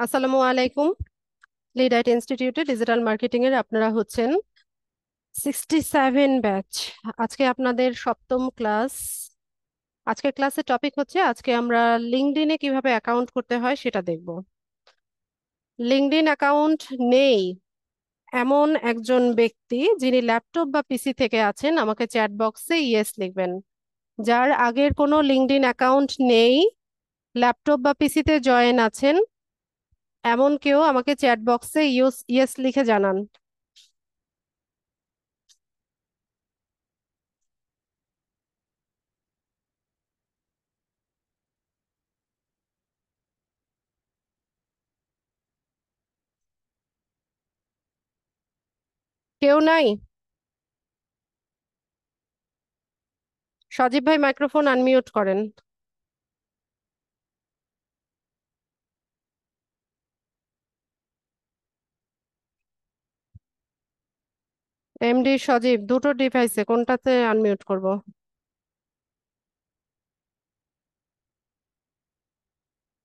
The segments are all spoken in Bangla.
আসসালামু আলাইকুম। লিডাইট ইনস্টিটিউটে ডিজিটাল মার্কেটিং এর আপনারা হচ্ছেন 67 ব্যাচ। আজকে আপনাদের সপ্তম ক্লাস। আজকের ক্লাসের টপিক হচ্ছে আজকে আমরা লিঙ্কডইনে কিভাবে অ্যাকাউন্ট করতে হয় সেটা দেখব। লিঙ্কডইন অ্যাকাউন্ট নেই এমন একজন ব্যক্তি যিনি ল্যাপটপ বা পিসি থেকে আছেন, আমাকে চ্যাট বক্সে ইয়েস লিখবেন। যার আগের কোনো লিঙ্কডইন অ্যাকাউন্ট নেই, ল্যাপটপ বা পিসিতে জয়েন আছেন, এমন কেউ আমাকে চ্যাট বক্সে ইয়েস লিখে জানান। কেউ নাই? সজীব ভাই মাইক্রোফোন আনমিউট করেন। এমডি সজীব, দুটো ডিভাইসে কোনটাতে আনমিউট করব?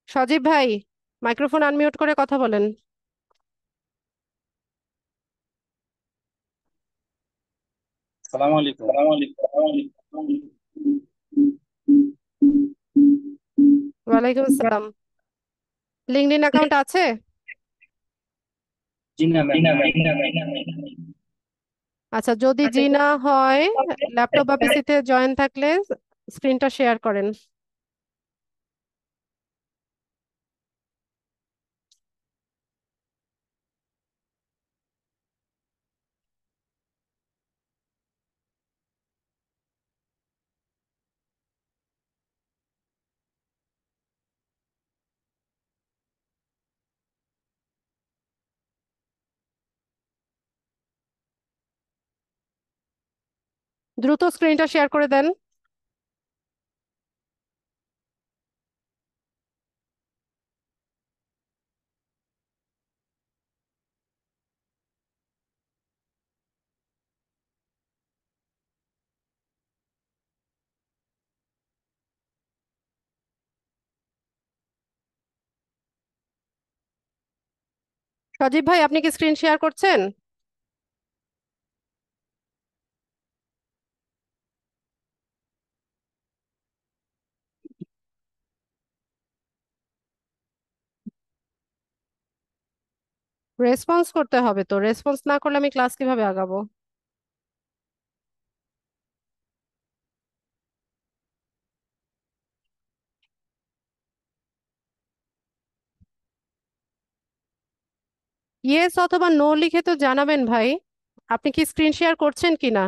সজীব ভাই, মাইক্রোফোন আনমিউট করে কথা বলেন। সালাম আলাইকুম। ওয়ালাইকুম আসসালাম। লিঙ্কডইন অ্যাকাউন্ট আছে? জি না ম্যাম, নাই। আচ্ছা, যদি জি না হয়, ল্যাপটপ বা পিসিতে জয়েন থাকলে স্ক্রিনটা শেয়ার করেন। দ্রুত স্ক্রিনটা শেয়ার করে দেন। সজীব ভাই, আপনি কি স্ক্রিন শেয়ার করছেন? রেসপন্স করতে হবে তো, রেসপন্স না করলে আমি ক্লাস কিভাবে আগাবো? ইয়েস অথবা নো লিখে তো জানাবেন ভাই, আপনি কি স্ক্রিন শেয়ার করছেন কিনা।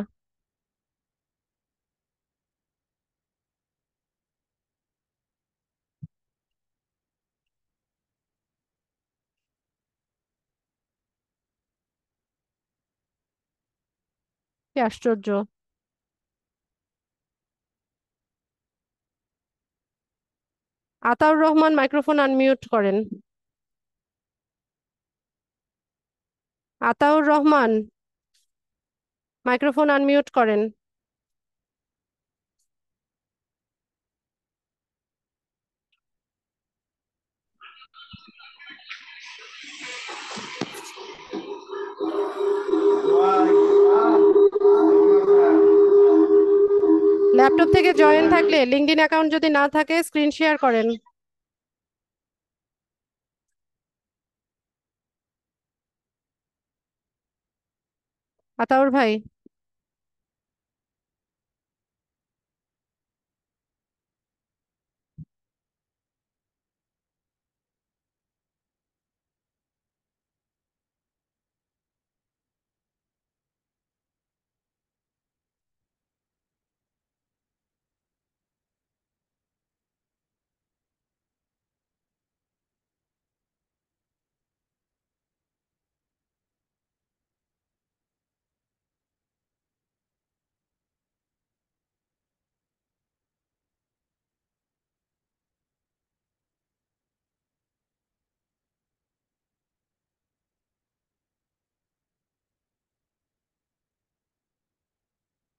কি আশ্চর্য! আতাউর রহমান, মাইক্রোফোন আনমিউট করেন। আতাউর রহমান, মাইক্রোফোন আনমিউট করেন। ল্যাপটপ থেকে জয়েন থাকলে, লিঙ্কডইন অ্যাকাউন্ট যদি না থাকে, স্ক্রিন শেয়ার করেন। আতাউর ভাই,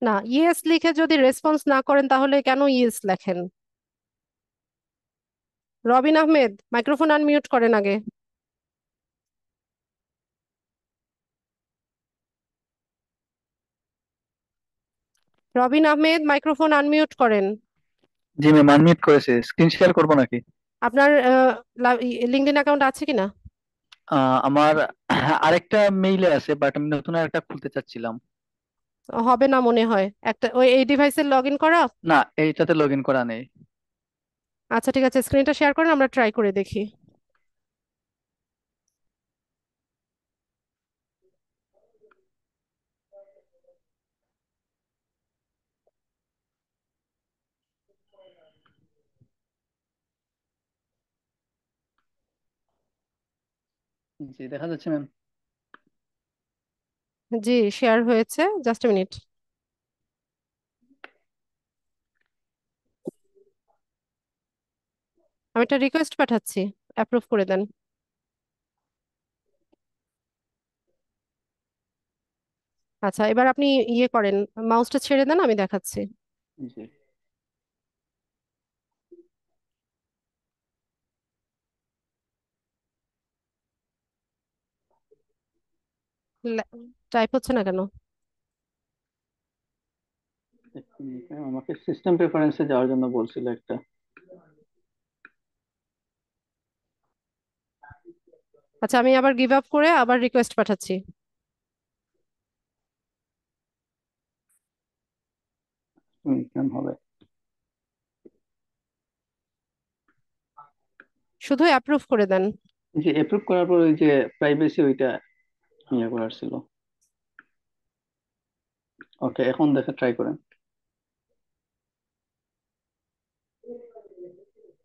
না, ইয়েস লিখে যদি রেসপন্স না করেন তাহলে কেন ইয়েস লেখেন? রবিন আহমেদ, মাইক্রোফোন আনমিউট করেন আগে। রবিন আহমেদ, মাইক্রোফোন আনমিউট করেন। জি ম্যাম, আনমিউট করেছে। স্ক্রিন শেয়ার করবো নাকি? আপনার লিঙ্কডইন অ্যাকাউন্ট আছে কিনা? আমার আরেকটা মেইলে আছে, বাট আমি নতুন আরেকটা খুলতে চাচ্ছিলাম। হবে না মনে হয়, একটা ওই এই ডিভাইসে লগ ইন করা। না, এইটাতে লগ ইন করা নেই। আচ্ছা ঠিক আছে, স্ক্রিনটা শেয়ার করেন, আমরা ট্রাই করে দেখি। জি, দেখা যাচ্ছে ম্যাম। জি, শেয়ার হয়েছে, জাস্ট মিনিট। আমি একটা রিকোয়েস্ট পাঠাচ্ছি, অ্যাপ্রুভ করে দেন। আচ্ছা, এবার আপনি ইয়ে করেন, মাউসটা ছেড়ে দেন, আমি দেখাচ্ছি। জি। টাইপ হচ্ছে না কেন? এক মিনিট ম্যাম, আমাকে সিস্টেম প্রেফারেন্সে যাওয়ার জন্য বলছিল একটা। আচ্ছা, আমি আবার গিভ আপ করে আবার রিকোয়েস্ট পাঠাচ্ছি। মিনিট ম্যাম, হবে। শুধু অ্যাপ্রুভ করে দেন। জি, অ্যাপ্রুভ করার পর ওই যে প্রাইভেসি, ওইটা ইয়ে করার ছিল। ওকে, এখন দেখা ট্রাই করেন।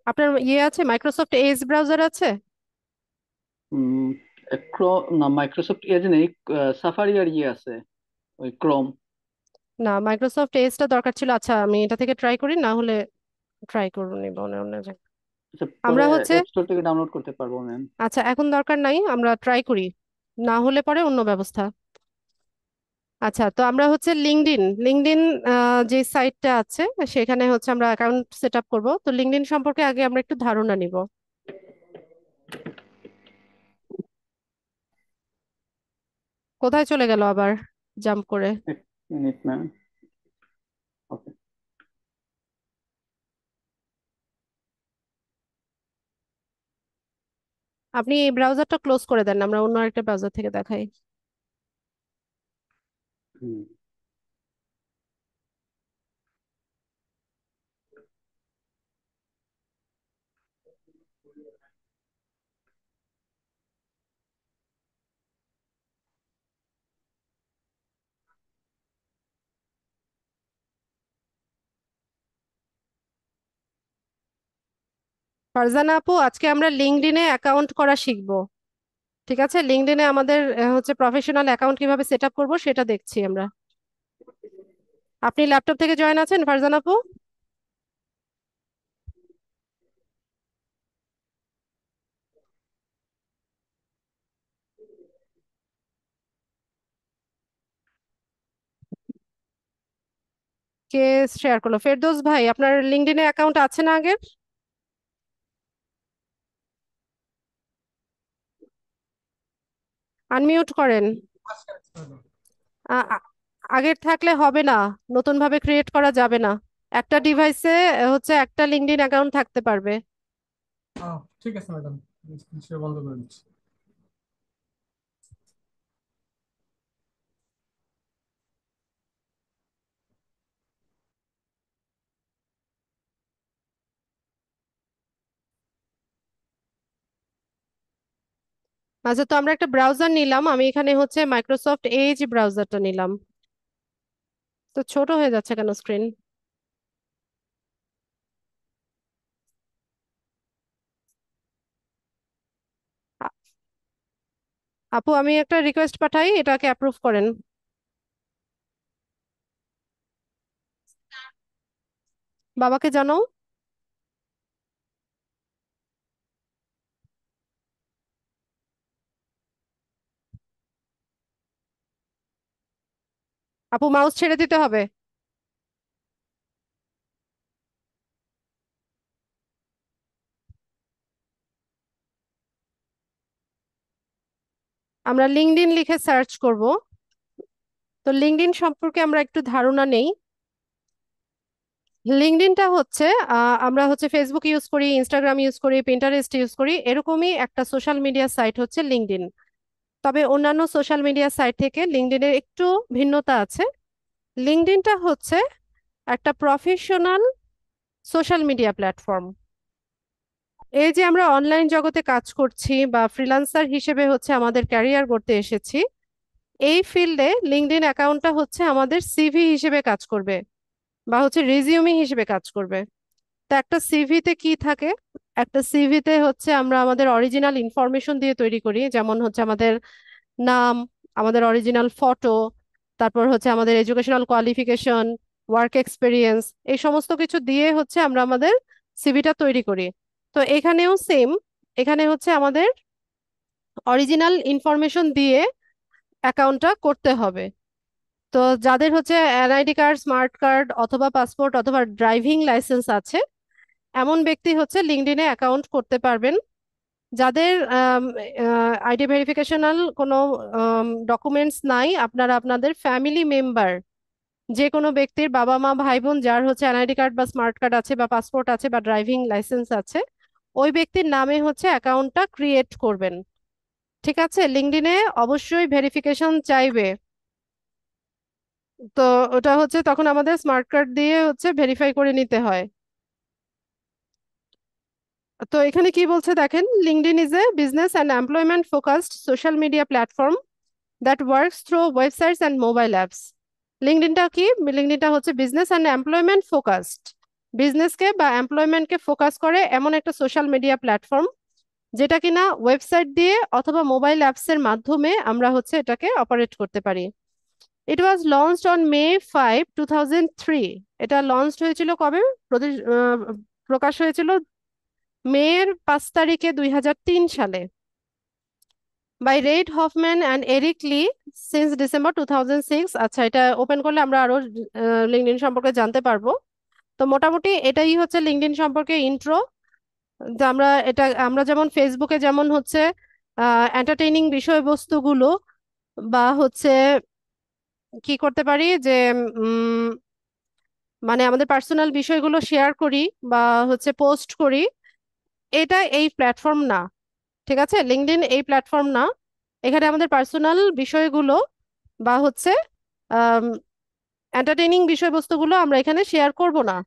আপনার ইয়ে আছে, মাইক্রোসফট এজ ব্রাউজার আছে? উম না, মাইক্রোসফট এজ নেই। সাফারি আর ইয়ে আছে, ওই ক্রোম। না, মাইক্রোসফট এজটা দরকার ছিল। আচ্ছা, আমি এটা থেকে ট্রাই করি, না হলে ট্রাই করুন নিব অন্য অন্য জায়গায়। আচ্ছা, আমরা পরে হচ্ছে, অ্যাপ স্টোর থেকে ডাউনলোড করতে পারবো ম্যাম? আচ্ছা এখন দরকার নাই, আমরা ট্রাই করি, না হলে পরে অন্য ব্যবস্থা। আচ্ছা, তো আমরা হচ্ছে লিঙ্কডইন লিঙ্কডইন যে সাইটটা আছে, সেখানে হচ্ছে আমরা অ্যাকাউন্ট সেট আপ করবো। তো লিঙ্কডইন সম্পর্কে আগে আমরা একটু ধারণা নিব। কোথায় চলে গেল আবার, জাম্প করে? এক মিনিট ম্যাম। ওকে। আপনি এই ব্রাউজারটা ক্লোজ করে দেন, আমরা অন্য একটা ব্রাউজার থেকে দেখাই। ফারজানা আপু, আজকে আমরা লিঙ্কডইনে অ্যাকাউন্ট করা শিখবো। ঠিক আছে, লিঙ্কডইনে আমাদের হচ্ছে প্রফেশনাল অ্যাকাউন্ট কিভাবে সেট আপ করবো সেটা দেখছি আমরা। আপনি ল্যাপটপ থেকে জয়েন আছেন ফারজানা আপু? কে শেয়ার করলো? ফেরদৌস ভাই, আপনার লিঙ্কডইনে অ্যাকাউন্ট আছে না আগের? আনমিউট করেন। আ- আ- আগের থাকলে হবে না, নতুন ভাবে ক্রিয়েট করা যাবে না। একটা ডিভাইসে হচ্ছে একটা লিঙ্কডইন অ্যাকাউন্ট থাকতে পারবে। ঠিক আছে ম্যাডাম, নিশ্চয়ই বন্ধ করে দিচ্ছি। আচ্ছা, তো আমরা একটা ব্রাউজার নিলাম, আমি এখানে হচ্ছে মাইক্রোসফট এজ ব্রাউজারটা নিলাম। তো ছোট হয়ে যাচ্ছে কেন স্ক্রিন? আপু, আমি একটা রিকোয়েস্ট পাঠাই, এটাকে অ্যাপ্রুভ করেন। বাবাকে জানাও। আপু, মাউস ছেড়ে দিতে হবে। আমরা লিঙ্কডইন লিখে সার্চ করব। তো লিঙ্কডইন সম্পর্কে আমরা একটু ধারণা নেই। লিঙ্কডইনটা হচ্ছে আমরা হচ্ছে ফেসবুক ইউজ করি, ইনস্টাগ্রাম ইউজ করি, পিন্টারেস্ট ইউজ করি, এরকমই একটা সোশ্যাল মিডিয়া সাইট হচ্ছে লিঙ্কডইন। তবে অন্যান্য সোশ্যাল মিডিয়া সাইট থেকে লিঙ্কডইনের একটু ভিন্নতা আছে। লিঙ্কডইনটা হচ্ছে একটা প্রফেশনাল সোশ্যাল মিডিয়া প্ল্যাটফর্ম। এই যে আমরা অনলাইন জগতে কাজ করছি বা ফ্রিল্যান্সার হিসেবে হচ্ছে আমাদের ক্যারিয়ার করতে এসেছি, এই ফিল্ডে লিঙ্কডইন অ্যাকাউন্টটা হচ্ছে আমাদের সিভি হিসেবে কাজ করবে বা হচ্ছে রিজিউমি হিসেবে কাজ করবে। তো একটা সিভিতে কি থাকে? একটা সিভিতে হচ্ছে আমরা আমাদের অরিজিনাল ইনফরমেশন দিয়ে তৈরি করি, যেমন হচ্ছে আমাদের নাম, আমাদের অরিজিনাল ফটো, তারপর হচ্ছে আমাদের এডুকেশনাল কোয়ালিফিকেশন, ওয়ার্ক এক্সপিরিয়েন্স, এই সমস্ত কিছু দিয়ে হচ্ছে আমরা আমাদের সিভিটা তৈরি করি। তো এখানেও সেম, এখানে হচ্ছে আমাদের অরিজিনাল ইনফরমেশন দিয়ে অ্যাকাউন্টটা করতে হবে। তো যাদের হচ্ছে এনআইডি কার্ড, স্মার্ট কার্ড অথবা পাসপোর্ট অথবা ড্রাইভিং লাইসেন্স আছে, এমন ব্যক্তি হচ্ছে লিঙ্কডইনে অ্যাকাউন্ট করতে পারবেন। যাদের আইডি ভেরিফিকেশনাল কোনো ডকুমেন্টস নাই, আপনারা আপনাদের ফ্যামিলি মেম্বার, যে কোনো ব্যক্তির বাবা মা ভাই বোন যার হচ্ছে এনআইডি কার্ড বা স্মার্ট কার্ড আছে বা পাসপোর্ট আছে বা ড্রাইভিং লাইসেন্স আছে, ওই ব্যক্তির নামে হচ্ছে অ্যাকাউন্টটা ক্রিয়েট করবেন। ঠিক আছে, লিঙ্কডইনে অবশ্যই ভেরিফিকেশন চাইবে। তো ওটা হচ্ছে তখন আমাদের স্মার্ট কার্ড দিয়ে হচ্ছে ভেরিফাই করে নিতে হয়। তো এখানে কি বলছে দেখেন, LinkedIn is a business and employment focused social media platform that works through websites and mobile apps. লিঙ্কডইনটা কি? লিঙ্কডইনটা হচ্ছে বিজনেস অ্যান্ড এমপ্লয়মেন্ট ফোকাসড, বিজনেসকে বা এমপ্লয়মেন্টকে ফোকাস করে এমন একটা সোশ্যাল মিডিয়া প্ল্যাটফর্ম যেটা কিনা ওয়েবসাইট দিয়ে অথবা মোবাইল অ্যাপস এর মাধ্যমে আমরা হচ্ছে এটাকে অপারেট করতে পারি। ইট ওয়াজ লঞ্চড অন May 5, 2003। এটা লঞ্চড হয়েছিল কবে? প্রকাশ হয়েছিল মের 5 তারিখে 2003 সালে। By Reid Hoffman and Eric Ly since December 2006। আচ্ছা, এটা ওপেন করলে আমরা আরো লিঙ্কডইন সম্পর্কে জানতে পারবো। তো মোটামুটি এটাই হচ্ছে লিঙ্কডইন সম্পর্কে ইন্ট্রো। যে আমরা যেমন ফেসবুকে যেমন হচ্ছে এন্টারটেইনিং বিষয়বস্তুগুলো বা হচ্ছে কি করতে পারি যে উম, মানে আমাদের পার্সোনাল বিষয়গুলো শেয়ার করি বা হচ্ছে পোস্ট করি, এটা এই প্ল্যাটফর্ম না। ঠিক আছে, লিঙ্কডইন এই প্ল্যাটফর্ম না। এখানে আমাদের পার্সোনাল বিষয়গুলো বা হচ্ছে এন্টারটেইনিং বিষয়বস্তুগুলো আমরা এখানে শেয়ার করব না।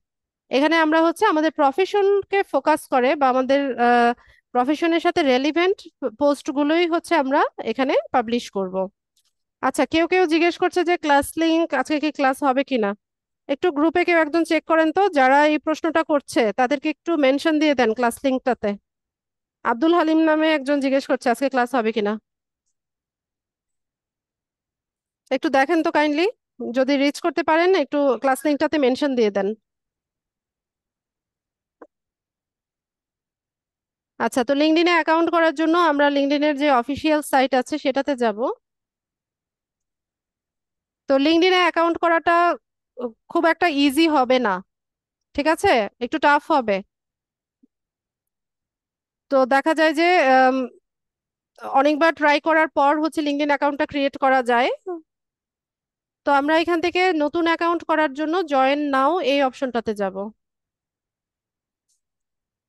এখানে আমরা হচ্ছে আমাদের প্রফেশনকে ফোকাস করে বা আমাদের প্রফেশনের সাথে রেলিভেন্ট পোস্টগুলোই হচ্ছে আমরা এখানে পাবলিশ করব। আচ্ছা, কেউ কেউ জিজ্ঞেস করছে যে ক্লাস লিংক আজকে কি ক্লাস হবে কিনা। একটু গ্রুপে কেউ একজন চেক করেন তো, যারা এই প্রশ্নটা করছে তাদেরকে একটু মেনশন দিয়ে দেন ক্লাস লিংকটাতে। আব্দুল হালিম নামে একজন জিজ্ঞেস করছে আজকে ক্লাস হবে কিনা। একটু দেখেন তো কাইন্ডলি, যদি রিচ করতে পারেন একটু ক্লাস লিংকটাতে মেনশন দিয়ে দেন। আচ্ছা, তো লিঙ্কডইনে অ্যাকাউন্ট করার জন্য আমরা লিঙ্কডইনের যে অফিসিয়াল সাইট আছে সেটাতে যাব। তো লিঙ্কডইনে অ্যাকাউন্ট করাটা খুব একটা ইজি হবে না, ঠিক আছে, একটু টাফ হবে। তো দেখা যায় যে অনেকবার ট্রাই করার পর হচ্ছে লিঙ্কডইন অ্যাকাউন্টটা ক্রিয়েট করা যায়। তো আমরা এখান থেকে নতুন অ্যাকাউন্ট করার জন্য জয়েন নাও এই অপশনটাতে যাব।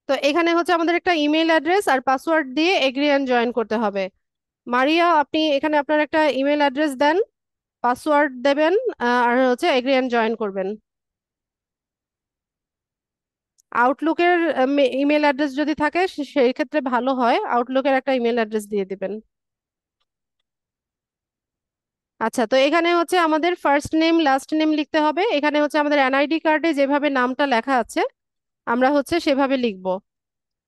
তো এখানে হচ্ছে আমাদের একটা ইমেল অ্যাড্রেস আর পাসওয়ার্ড দিয়ে এগ্রি এন্ড জয়েন করতে হবে। মারিয়া, আপনি এখানে আপনার একটা ইমেল অ্যাড্রেস দেন, পাসওয়ার্ড দেবেন, আর হচ্ছে এগ্রি এন্ড জয়েন করবেন। আউটলুকের ইমেল অ্যাড্রেস যদি থাকে সেই ক্ষেত্রে ভালো হয়, আউটলুকের একটা ইমেল অ্যাড্রেস দিয়ে দিবেন। আচ্ছা, তো এখানে হচ্ছে আমাদের ফার্স্ট নেম লাস্ট নেম লিখতে হবে। এখানে হচ্ছে আমাদের এনআইডি কার্ডে যেভাবে নামটা লেখা আছে আমরা হচ্ছে সেভাবে লিখব।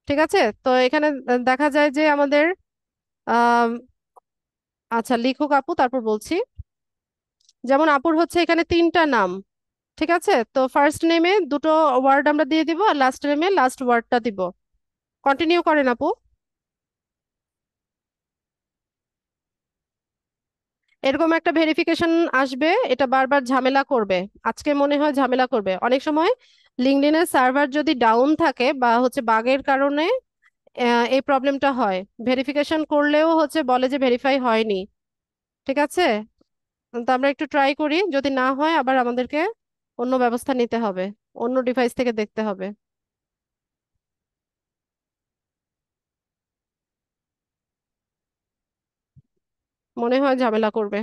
ঠিক আছে, তো এখানে দেখা যায় যে আমাদের আহ আচ্ছা, লিখুক আপু, তারপর বলছি। যেমন আপুর হচ্ছে এখানে 3টা নাম। ঠিক আছে, তো ফার্স্ট নেমে দুটো ওয়ার্ড আমরা দিয়ে দিব আর লাস্ট নেমে লাস্ট ওয়ার্ডটা দিব। কন্টিনিউ করেন আপু। এরকম একটা ভেরিফিকেশন আসবে, এটা বারবার ঝামেলা করবে। আজকে মনে হয় ঝামেলা করবে অনেক সময়। লিঙ্কডইনের সার্ভার যদি ডাউন থাকে বা হচ্ছে বাগের কারণে এই প্রবলেমটা হয়। ভেরিফিকেশন করলেও হচ্ছে বলে যে ভেরিফাই হয়নি। ঠিক আছে, তো আমরা একটু ট্রাই করি, যদি না হয় আবার আমাদেরকে অন্য ব্যবস্থা নিতে হবে। অন্য ডিভাইস থেকে দেখতে হবে। মনে হয় ঝামেলা করবে।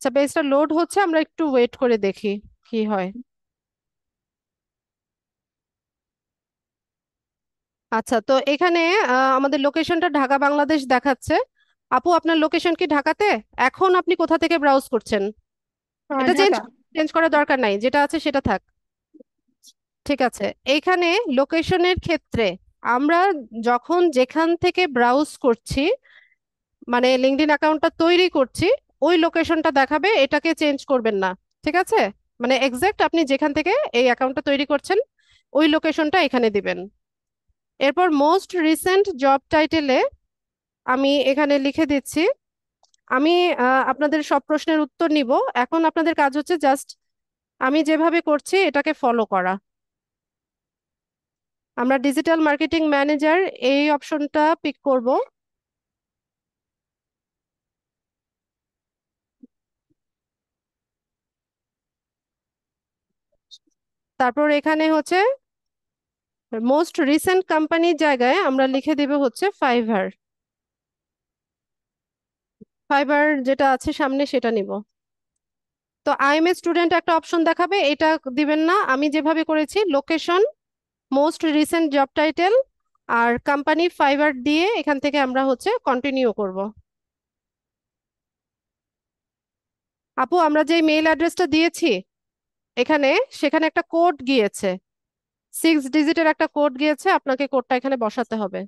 আচ্ছা, পেজটা লোড হচ্ছে, আমরা একটু ওয়েট করে দেখি কি হয়। আচ্ছা, তো এখানে আমাদের লোকেশনটা ঢাকা বাংলাদেশ দেখাচ্ছে। আপু, আপনার লোকেশন কি ঢাকাতে? এখন আপনি কোথা থেকে ব্রাউজ করছেন? এটা চেঞ্জ ঢাকা। চেঞ্জ করার দরকার নাই, যেটা আছে সেটা থাক। ঠিক আছে। এইখানে লোকেশনের ক্ষেত্রে আমরা যখন যেখান থেকে ব্রাউজ করছি, মানে লিঙ্কডইন অ্যাকাউন্টটা তৈরি করছি, ওই লোকেশনটা দেখাবে, এটাকে চেঞ্জ করবেন না। ঠিক আছে? মানে এক্সাক্ট আপনি যেখান থেকে এই অ্যাকাউন্টটা তৈরি করছেন ওই লোকেশনটা এখানে দিবেন। এরপর মোস্ট রিসেন্ট জব টাইটেলে আমি এখানে লিখে দিচ্ছি। আমি আপনাদের সব প্রশ্নের উত্তর নিব। এখন আপনাদের কাজ হচ্ছে জাস্ট আমি যেভাবে করছি এটাকে ফলো করা। আমরা ডিজিটাল মার্কেটিং ম্যানেজার এই অপশনটা পিক করব। তারপর এখানে হচ্ছে মোস্ট রিসেন্ট কোম্পানির জায়গায় আমরা লিখে দেব হচ্ছে ফাইভার। ফাইবার যেটা আছে সামনে সেটা নিব। তো আই এম এ স্টুডেন্ট একটা অপশন দেখাবে, এটা দিবেন না। আমি যেভাবে করেছি location, most recent job title আর কোম্পানি ফাইবার দিয়ে এখান থেকে আমরা হচ্ছে কন্টিনিউ করব। আপু, আমরা যে মেইল অ্যাড্রেসটা দিয়েছি এখানে, সেখানে একটা কোড গিয়েছে, 6 ডিজিটের একটা কোড গিয়েছে, আপনাকে কোডটা এখানে বসাতে হবে।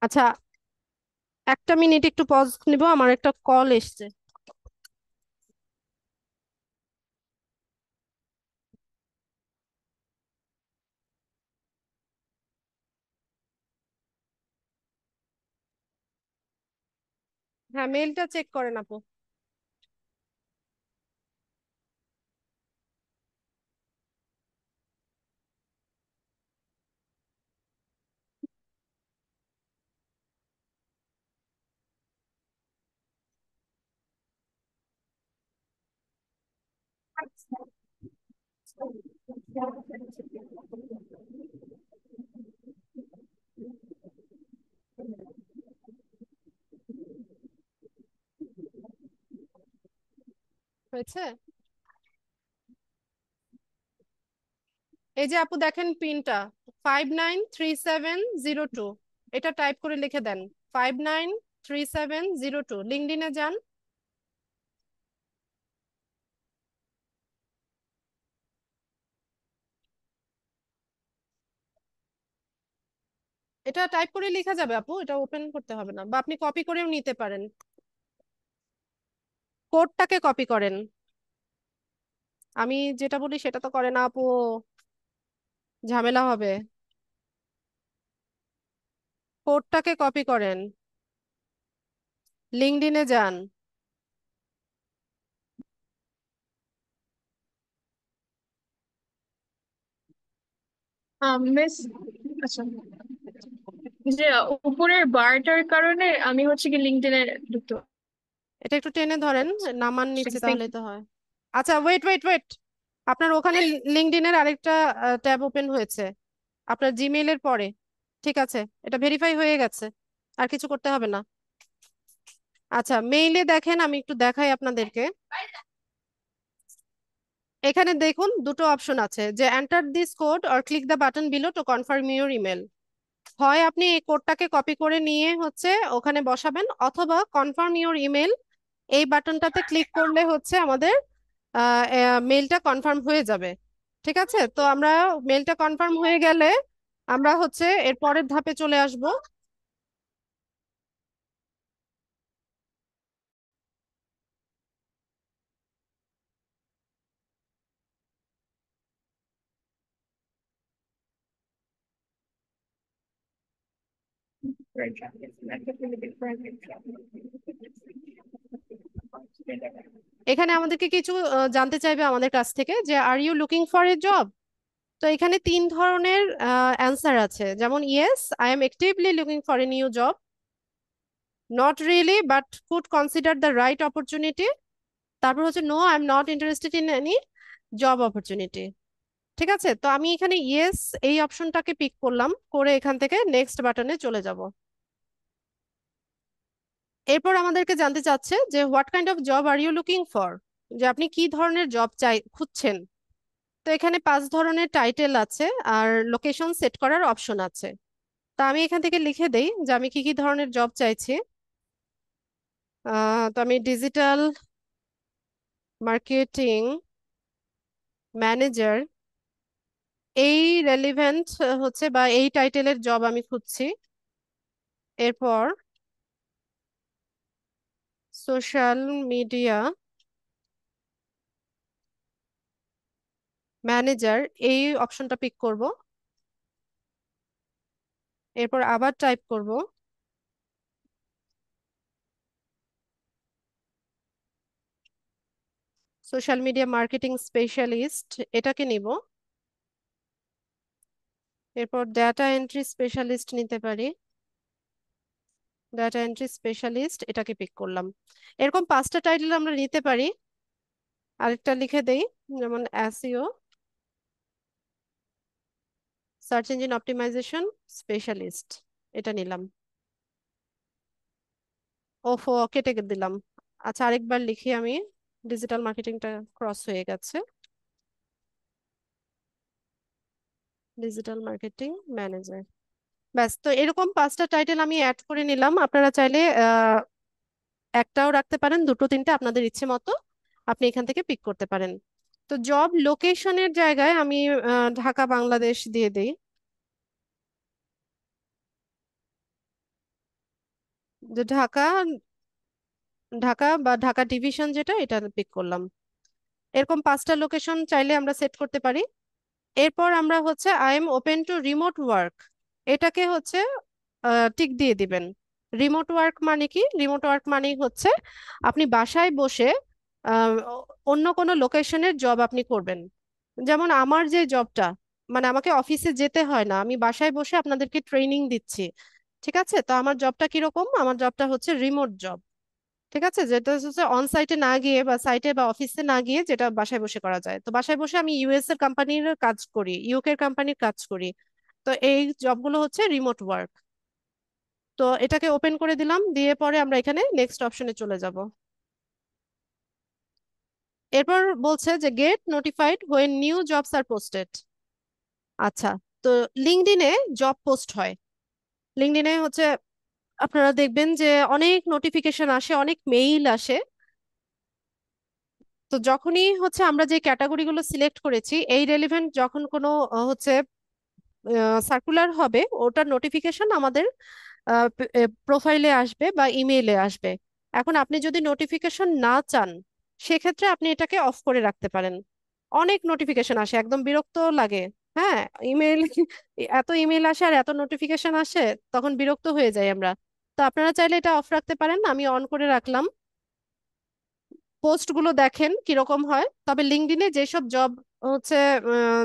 আচ্ছা, একটা মিনিট একটু পজ নিব, আমার একটা কল এসছে। হ্যাঁ, মেইলটা চেক করেন আপু। হয়েছে? এই যে আপু দেখেন পিনটা 593702, এটা টাইপ করে লিখে দেন। 593702, লিঙ্কডইনে যান। এটা টাইপ করে লেখা যাবে আপু, এটা ওপেন করতে হবে না, বা আপনি কপি করেও নিতে পারেন। কোডটাকে কপি করেন। আমি যেটা বলি সেটা তো করে না আপু, ঝামেলা হবে। কোডটাকে কপি করেন, লিঙ্কডইনে যান। মিস, আচ্ছা, যে উপরের বারটার কারণে আমি হচ্ছে কি লিঙ্কডইনে ঢুকতে এটা একটু টেনে ধরেন, নামান নিচে, পারছি। তাহলেই তো হয়। আচ্ছা, ওয়েট ওয়েট ওয়েট, আপনার ওখানে লিঙ্কডইনের আরেকটা ট্যাব ওপেন হয়েছে আপনার জিমেইলের পরে। ঠিক আছে, এটা ভেরিফাই হয়ে গেছে, আর কিছু করতে হবে না। আচ্ছা, মেইলে দেখেন, আমি একটু দেখাই আপনাদেরকে। এখানে দেখুন দুটো অপশন আছে, যে enter this code or click the button below to confirm your email. হয় আপনি এই কোডটাকে কপি করে নিয়ে হচ্ছে ওখানে বসাবেন, অথবা কনফার্ম ইউর ইমেল এই বাটনটাতে ক্লিক করলে হচ্ছে আমাদের মেলটা কনফার্ম হয়ে যাবে। ঠিক আছে, তো আমরা মেলটা কনফার্ম হয়ে গেলে আমরা হচ্ছে এর পরের ধাপে চলে আসব। এখানে আমাদেরকে কিছু জানতে চাইবে আমাদের কাছ থেকে যে are you looking for a job. তো এখানে তিন ধরনের অ্যান্সার আছে, যেমন yes I am actively looking for a new job, not really but could consider the right opportunity, তারপর হচ্ছে no I am not interested in any job opportunity. ঠিক আছে, তো আমি এখানে ইয়েস এই অপশনটাকে পিক করলাম, করে এখান থেকে নেক্সট বাটনে চলে যাব। এরপর আমাদেরকে জানতে চাচ্ছে যে what kind of job are you looking for, যে আপনি কি ধরনের জব খুঁজছেন। তো এখানে 5 ধরনের টাইটেল আছে আর লোকেশন সেট করার অপশন আছে। তা আমি এখান থেকে লিখে দেই যে আমি কি কি ধরনের জব চাইছি। তো আমি ডিজিটাল মার্কেটিং ম্যানেজার, এই রেলিভেন্ট হচ্ছে বা এই টাইটেলের জব আমি খুঁজছি। এরপর সোশ্যাল মিডিয়া ম্যানেজার, এই অপশনটা পিক করব। এরপর আবার টাইপ করব সোশ্যাল মিডিয়া মার্কেটিং স্পেশালিস্ট, এটাকে নিব। এরপর ডেটা এন্ট্রি স্পেশালিস্ট নিতে পারি, ডেটা এন্ট্রি স্পেশালিস্ট এটাকে পিক করলাম। এরকম 5টা টাইটেল আমরা নিতে পারি। আরেকটা লিখে দেই, যেমন SEO search engine optimization specialist, এটা নিলাম। ওফো, কেটে দিলাম। আচ্ছা, আরেকবার লিখি আমি, ডিজিটাল মার্কেটিংটা ক্রস হয়ে গেছে, ডিজিটাল মার্কেটিং ম্যানেজার। ব্যাস, তো এরকম 5টা টাইটেল আমি অ্যাড করে নিলাম। আপনারা চাইলে একটাও রাখতে পারেন, দুটো তিনটে আপনাদের ইচ্ছে মতো আপনি এখান থেকে পিক করতে পারেন। তো জব লোকেশনের জায়গায় আমি ঢাকা বাংলাদেশ দিয়ে দেই, যে ঢাকা, ঢাকা বা ঢাকা ডিভিশন যেটা, এটা পিক করলাম। এরকম 5টা লোকেশন চাইলে আমরা সেট করতে পারি। এরপর আমরা হচ্ছে I am open to remote work, এটাকে হচ্ছে টিক দিয়ে দিবেন। রিমোট ওয়ার্ক মানে কি? রিমোট ওয়ার্ক মানেই হচ্ছে আপনি বাসায় বসে অন্য কোনো লোকেশনের জব আপনি করবেন। যেমন আমার যে জবটা, মানে আমাকে অফিসে যেতে হয় না, আমি বাসায় বসে আপনাদেরকে ট্রেনিং দিচ্ছি। ঠিক আছে, তো আমার জবটা কিরকম? আমার জবটা হচ্ছে রিমোট জব। ঠিক আছে, যেটা হচ্ছে অন সাইটে না গিয়ে বা সাইটে বা অফিসে না গিয়ে, যেটা বাসায় বসে করা যায়। তো বাসায় বসে আমি ইউএস এর কোম্পানির কাজ করি, ইউকে এর কোম্পানির কাজ করি। তো এই জবগুলো হচ্ছে রিমোট ওয়ার্ক। তো এটাকে ওপেন করে দিলাম, দিয়ে পরে আমরা এখানে নেক্সট অপশনে চলে যাব। এরপর বলছে যে get notified when new jobs are posted. আচ্ছা, তো লিঙ্কডইনে জব পোস্ট হয়। লিঙ্কডইনে হচ্ছে আপনারা দেখবেন যে অনেক নোটিফিকেশন আসে, অনেক মেইল আসে। তো যখনই হচ্ছে আমরা যে ক্যাটাগরিগুলো সিলেক্ট করেছি, এই রেলিভেন্ট যখন কোনো হচ্ছে সার্কুলার হবে, ওটার নোটিফিকেশন আমাদের প্রোফাইলে আসবে বা ইমেইলে আসবে। এখন আপনি যদি নোটিফিকেশন না চান, সেক্ষেত্রে আপনি এটাকে অফ করে রাখতে পারেন। অনেক নোটিফিকেশন আসে, একদম বিরক্ত লাগে। হ্যাঁ, ইমেইল এত ইমেইল আসে আর এত নোটিফিকেশন আসে, তখন বিরক্ত হয়ে যাই আমরা। তো আপনারা চাইলে এটা অফ রাখতে পারেন, আমি অন করে রাখলাম। পোস্ট গুলো দেখেন কিরকম হয়। তবে লিঙ্কডইনে যেসব জব হচ্ছে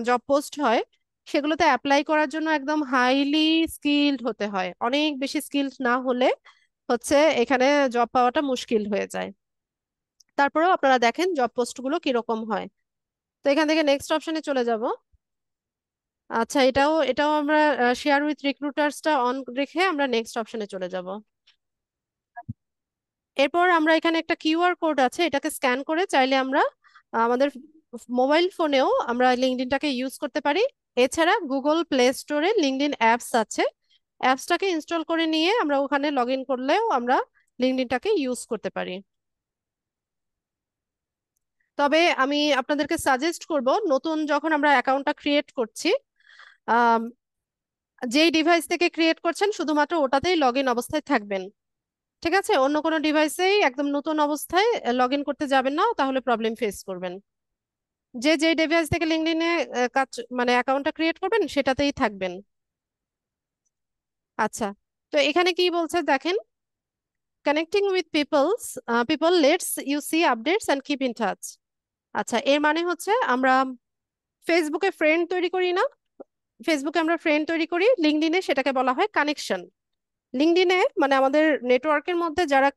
জব পোস্ট হয়, সেগুলোতে অ্যাপ্লাই করার জন্য একদম হাইলি স্কিলড হতে হয়। অনেক বেশি স্কিলড না হলে হচ্ছে এখানে জব পাওয়াটা মুশকিল হয়ে যায়। তারপরেও আপনারা দেখেন জব পোস্ট গুলো কিরকম হয়। তো এখান থেকে নেক্সট অপশনে চলে যাব। আচ্ছা, এটাও এটাও আমরা শেয়ার উইথ রিক্রুটার্সটা অন রেখে আমরা নেক্সট অপশনে চলে যাব। এরপর আমরা এখানে একটা কিউআর কোড আছে, এটাকে স্ক্যান করে চাইলে আমরা আমাদের মোবাইল ফোনেও আমরা লিঙ্কডইনটাকে ইউজ করতে পারি। এছাড়া গুগল প্লে স্টোরে লিঙ্কডইন অ্যাপস আছে, অ্যাপসটাকে ইনস্টল করে নিয়ে আমরা ওখানে লগ ইন করলেও আমরা লিঙ্কডইনটাকে ইউজ করতে পারি। তো তবে আমি আপনাদেরকে সাজেস্ট করব, নতুন যখন আমরা অ্যাকাউন্টটা ক্রিয়েট করছি, আম, যেই ডিভাইস থেকে ক্রিয়েট করছেন শুধুমাত্র ওটাতেই লগ ইন অবস্থায় থাকবেন। ঠিক আছে, অন্য কোনো ডিভাইসেই একদম নতুন অবস্থায় লগ ইন করতে যাবেন না, তাহলে প্রবলেম ফেস করবেন। যে যে ডিভাইস থেকে লিঙ্কডইনে কাজ মানে অ্যাকাউন্টটা ক্রিয়েট করবেন সেটাতেই থাকবেন। আচ্ছা, তো এখানে কি বলছে দেখেন, connecting with people lets you see updates and keep in touch. আচ্ছা, এর মানে হচ্ছে আমরা ফেসবুকে ফ্রেন্ড তৈরি করি না, ফেসবুকে আমরা ফ্রেন্ড তৈরি করি, লিঙ্কডইনে সেটাকে বলা হয় কানেকশন। লিঙ্কডইনে মানে আমাদের নেটওয়ার্কের মধ্যে যারা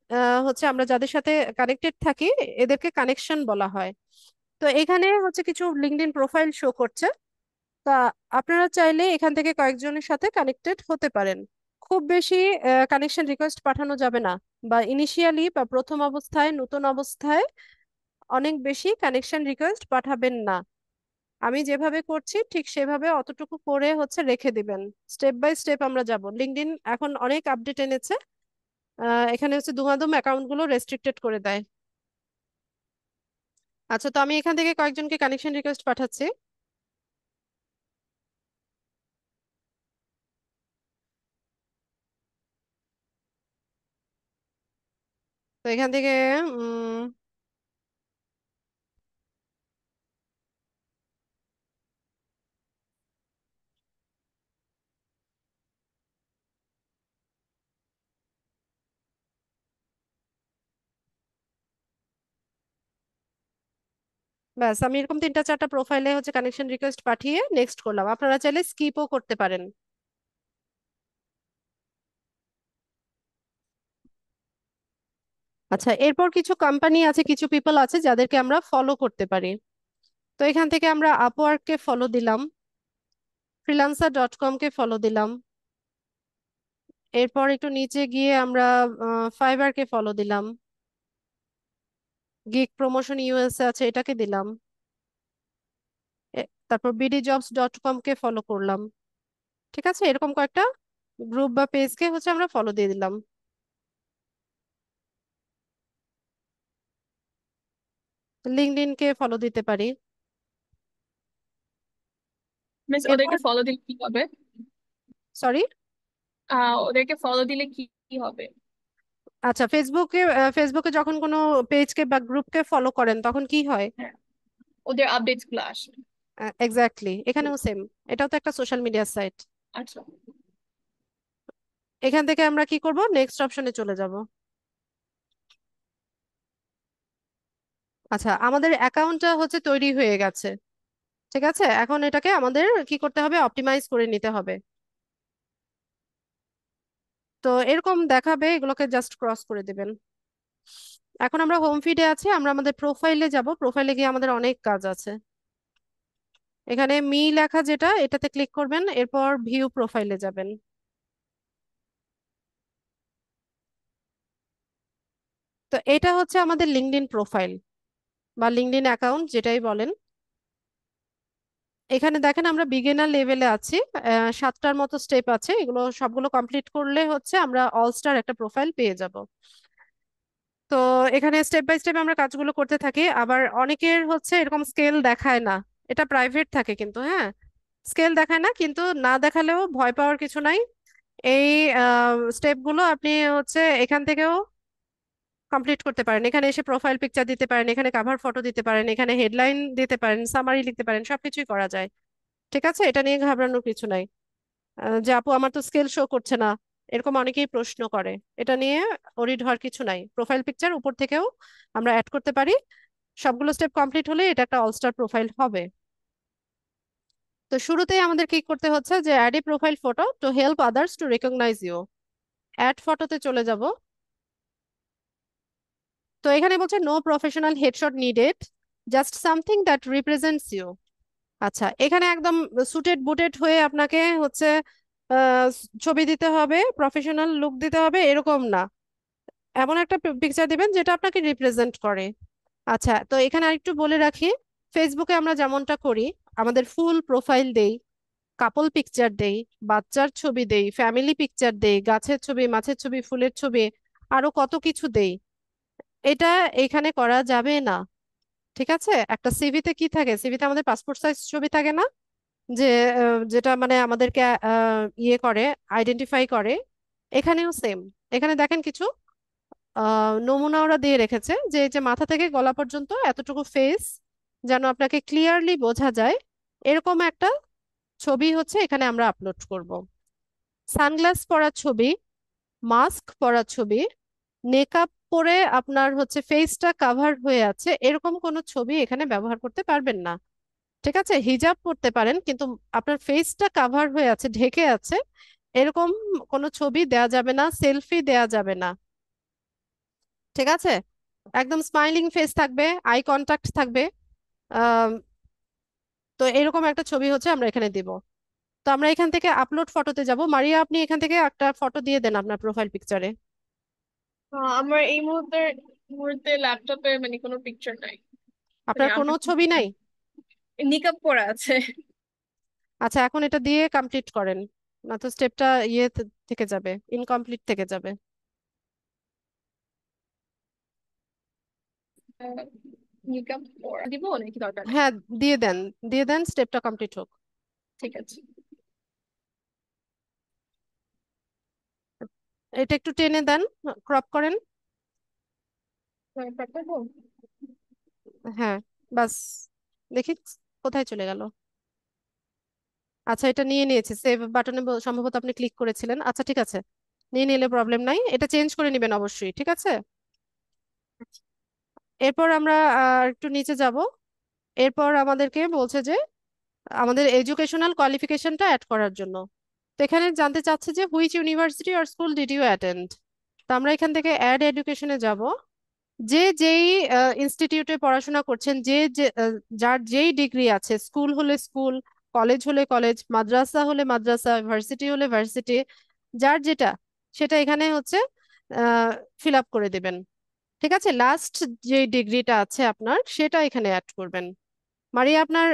হচ্ছে আমরা যাদের সাথে কানেক্টেড থাকি এদেরকে কানেকশন বলা হয়। তো এখানে হচ্ছে কিছু লিঙ্কডইন প্রোফাইল শো করছে, তা আপনারা চাইলে এখান থেকে কয়েকজনের সাথে কানেক্টেড হতে পারেন। খুব বেশি কানেকশন রিকোয়েস্ট পাঠানো যাবে না, বা ইনিশিয়ালি বা প্রথম অবস্থায় নতুন অবস্থায় অনেক বেশি কানেকশন রিকোয়েস্ট পাঠাবেন না। আমি যেভাবে করছি ঠিক সেভাবে অতটুকু করে হচ্ছে রেখে দিবেন। স্টেপ বাই স্টেপ আমরা যাব। লিঙ্কডইন এখন অনেক আপডেট এনেছে, এখানে হচ্ছে দুমাদুম অ্যাকাউন্ট গুলো রেস্ট্রিক্টেড করে দেয়। আচ্ছা, তো আমি এখান থেকে কয়েকজনকে কানেকশন রিকোয়েস্ট পাঠাচ্ছি। তো এখান থেকে উম ব্যাস, আমি এরকম 3-4টা প্রোফাইলে হচ্ছে কানেকশন রিকোয়েস্ট পাঠিয়ে নেক্সট করলাম। আপনারা চাইলে স্কিপও করতে পারেন। আচ্ছা, এরপর কিছু কোম্পানি আছে, কিছু পিপল আছে যাদেরকে আমরা ফলো করতে পারি। তো এখান থেকে আমরা আপওয়ার্ককে ফলো দিলাম, freelancer.com কে ফলো দিলাম, এরপর একটু নিচে গিয়ে আমরা ফাইবারকে ফলো দিলাম, গিগ প্রমোশন ইউএসএ আছে এটাকে দিলাম, তারপর bdjobs.com কে ফলো করলাম। ঠিক আছে, এরকম কয়েকটা গ্রুপ বা পেজকে হচ্ছে আমরা ফলো দিয়ে দিলাম। লিঙ্কডইন কে ফলো দিতে পারি। মিস এরপর ওদেরকে ফলো দিলে কি হবে? সরি, ওদেরকে ফলো দিলে কি কি হবে? আচ্ছা, ফেসবুকে যখন কোনো পেজকে বা গ্রুপকে ফলো করেন তখন কি হয়? হ্যাঁ, ওদের আপডেটস গুলো আসে। এক্স্যাক্টলি, এখানেও সেম, এটাও তো একটা সোশ্যাল মিডিয়া সাইট। আচ্ছা, এখান থেকে আমরা কি করব, নেক্সট অপশনে চলে যাব। আচ্ছা, আমাদের অ্যাকাউন্টটা হচ্ছে তৈরি হয়ে গেছে। ঠিক আছে, এখন এটাকে আমাদের কি করতে হবে, অপটিমাইজ করে নিতে হবে। তো এরকম দেখাবে, এগুলোকে জাস্ট ক্রস করে দিবেন। এখন আমরা হোম ফিডে আছি, আমরা আমাদের প্রোফাইলে যাব। প্রোফাইলে গিয়ে আমাদের অনেক কাজ আছে। এখানে মি লেখা যেটা, এটাতে ক্লিক করবেন, এরপর ভিউ প্রোফাইলে যাবেন। তো এটা হচ্ছে আমাদের লিঙ্কডইন প্রোফাইল বা লিঙ্কডইন অ্যাকাউন্ট যেটাই বলেন। এখানে দেখেন আমরা বিগিনার লেভেলে আছি, 7টার মতো স্টেপ আছে, এগুলো সবগুলো কমপ্লিট করলে হচ্ছে আমরা অল স্টার একটা প্রোফাইল পেয়ে যাব। তো এখানে স্টেপ বাই স্টেপ আমরা কাজগুলো করতে থাকি। আবার অনেকের হচ্ছে এরকম স্কেল দেখায় না, এটা প্রাইভেট থাকে কিন্তু, হ্যাঁ, স্কেল দেখায় না, কিন্তু না দেখালেও ভয় পাওয়ার কিছু নাই। এই স্টেপগুলো আপনি হচ্ছে এখান থেকেও কমপ্লিট করতে পারেন। এখানে এসে প্রোফাইল পিকচার দিতে পারেন, এখানে কাভার ফটো দিতে পারেন, এখানে হেডলাইন দিতে পারেন, সামারি লিখতে পারেন, সবকিছুই করা যায়। ঠিক আছে, এটা নিয়ে ঘাবড়ানোর কিছু নাই। যে আপু আমার তো স্কেল শো করছে না, এরকম অনেকেই প্রশ্ন করে, এটা নিয়ে ওরিড হওয়ার কিছু নাই। প্রোফাইল পিকচার উপর থেকেও আমরা অ্যাড করতে পারি। সবগুলো স্টেপ কমপ্লিট হলে এটা একটা অলস্টার প্রোফাইল হবে। তো শুরুতেই আমাদের কি করতে হচ্ছে, যে add a profile photo to help others to recognize you. Add ফটোতে চলে যাব। তো এখানে বলছে no professional headshot needed, just something that represents you. আচ্ছা, এখানে একদম সুটেড বুটেড হয়ে আপনাকে হচ্ছে আহ, ছবি দিতে হবে, প্রফেশনাল লুক দিতে হবে এরকম না, এমন একটা পিকচার দিবেন যেটা আপনাকে রিপ্রেজেন্ট করে। আচ্ছা, তো এখানে আরেকটু বলে রাখি, ফেসবুকে আমরা যেমনটা করি, আমাদের ফুল প্রোফাইল দেই, কাপল পিকচার দেই, বাচ্চার ছবি দেই, ফ্যামিলি পিকচার দেই, গাছের ছবি, মাছের ছবি, ফুলের ছবি, আরো কত কিছু দেই, এটা এখানে করা যাবে না। ঠিক আছে, একটা সিভিতে কি থাকে, সিভিতে আমাদের পাসপোর্ট সাইজ ছবি থাকে না, যে যেটা মানে আমাদেরকে ইয়ে করে, আইডেন্টিফাই করে। এখানেও সেম। এখানে দেখেন কিছু নমুনা ওরা দিয়ে রেখেছে, যে এই যে মাথা থেকে গলা পর্যন্ত এতটুকু ফেস যেন আপনাকে ক্লিয়ারলি বোঝা যায়, এরকম একটা ছবি হচ্ছে এখানে আমরা আপলোড করব। সানগ্লাস পরা ছবি, মাস্ক পরা ছবি, মেকআপ পরে আপনার হচ্ছে ফেসটা কাভার হয়ে আছে, এরকম কোনো ছবি এখানে ব্যবহার করতে পারবেন না। ঠিক আছে, হিজাব পরতে পারেন, কিন্তু আপনার ফেসটা কাভার হয়ে আছে, ঢেকে আছে, এরকম কোনো ছবি দেয়া যাবে না, সেলফি দেয়া যাবে না। ঠিক আছে, একদম স্মাইলিং ফেস থাকবে, আই কন্টাক্ট থাকবে। আহ তো এরকম একটা ছবি হচ্ছে আমরা এখানে দিব। তো আমরা এখান থেকে আপলোড ফটোতে যাব। মারিয়া, আপনি এখান থেকে একটা ফটো দিয়ে দেন আপনার প্রোফাইল পিকচারে। আমার এই মুহূর্তে মুহূর্তে ল্যাপটপে মানে কোনো পিকচার নাই, মানে আপনার কোনো আমার ছবি নাই? নিকাব পরা আছে। আচ্ছা, এখন এটা দিয়ে কমপ্লিট করেন, না তো স্টেপটা থেকে যাবে, ইনকমপ্লিট থেকে যাবে। আহ, নিকাব পরা দিব নাকি দরকার নেই? হ্যাঁ, দিয়ে দেন, দিয়ে দেন, স্টেপটা কমপ্লিট হোক। ঠিক আছে। এটা একটু টেনে দেন, ক্রপ করেন। পাঠাবো। হ্যাঁ, বাস। দেখি কোথায় চলে গেল। আচ্ছা, এটা নিয়ে নিয়েছে, সেভ বাটনে সম্ভবত আপনি ক্লিক করেছিলেন। আচ্ছা, ঠিক আছে, নিয়ে নিলে প্রবলেম নাই, এটা চেঞ্জ করে নেবেন অবশ্যই। ঠিক আছে, এরপর আমরা একটু নিচে যাব। এরপর আমাদেরকে বলছে যে আমাদের এডুকেশনাল কোয়ালিফিকেশনটা অ্যাড করার জন্য। তো এখানে জানতে চাচ্ছে যে which university or school did you attend. তো আমরা এখান থেকে অ্যাড এডুকেশনে যাব। যে যেই ইনস্টিটিউটে পড়াশোনা করছেন, যার যেই ডিগ্রি আছে, স্কুল হলে স্কুল, কলেজ হলে কলেজ, মাদ্রাসা হলে মাদ্রাসা, ভার্সিটি হলে ভার্সিটি, যার যেটা সেটা এখানে হচ্ছে ফিল আপ করে দেবেন। ঠিক আছে, লাস্ট যে ডিগ্রিটা আছে আপনার সেটা এখানে অ্যাড করবেন। মারিয়া, আপনার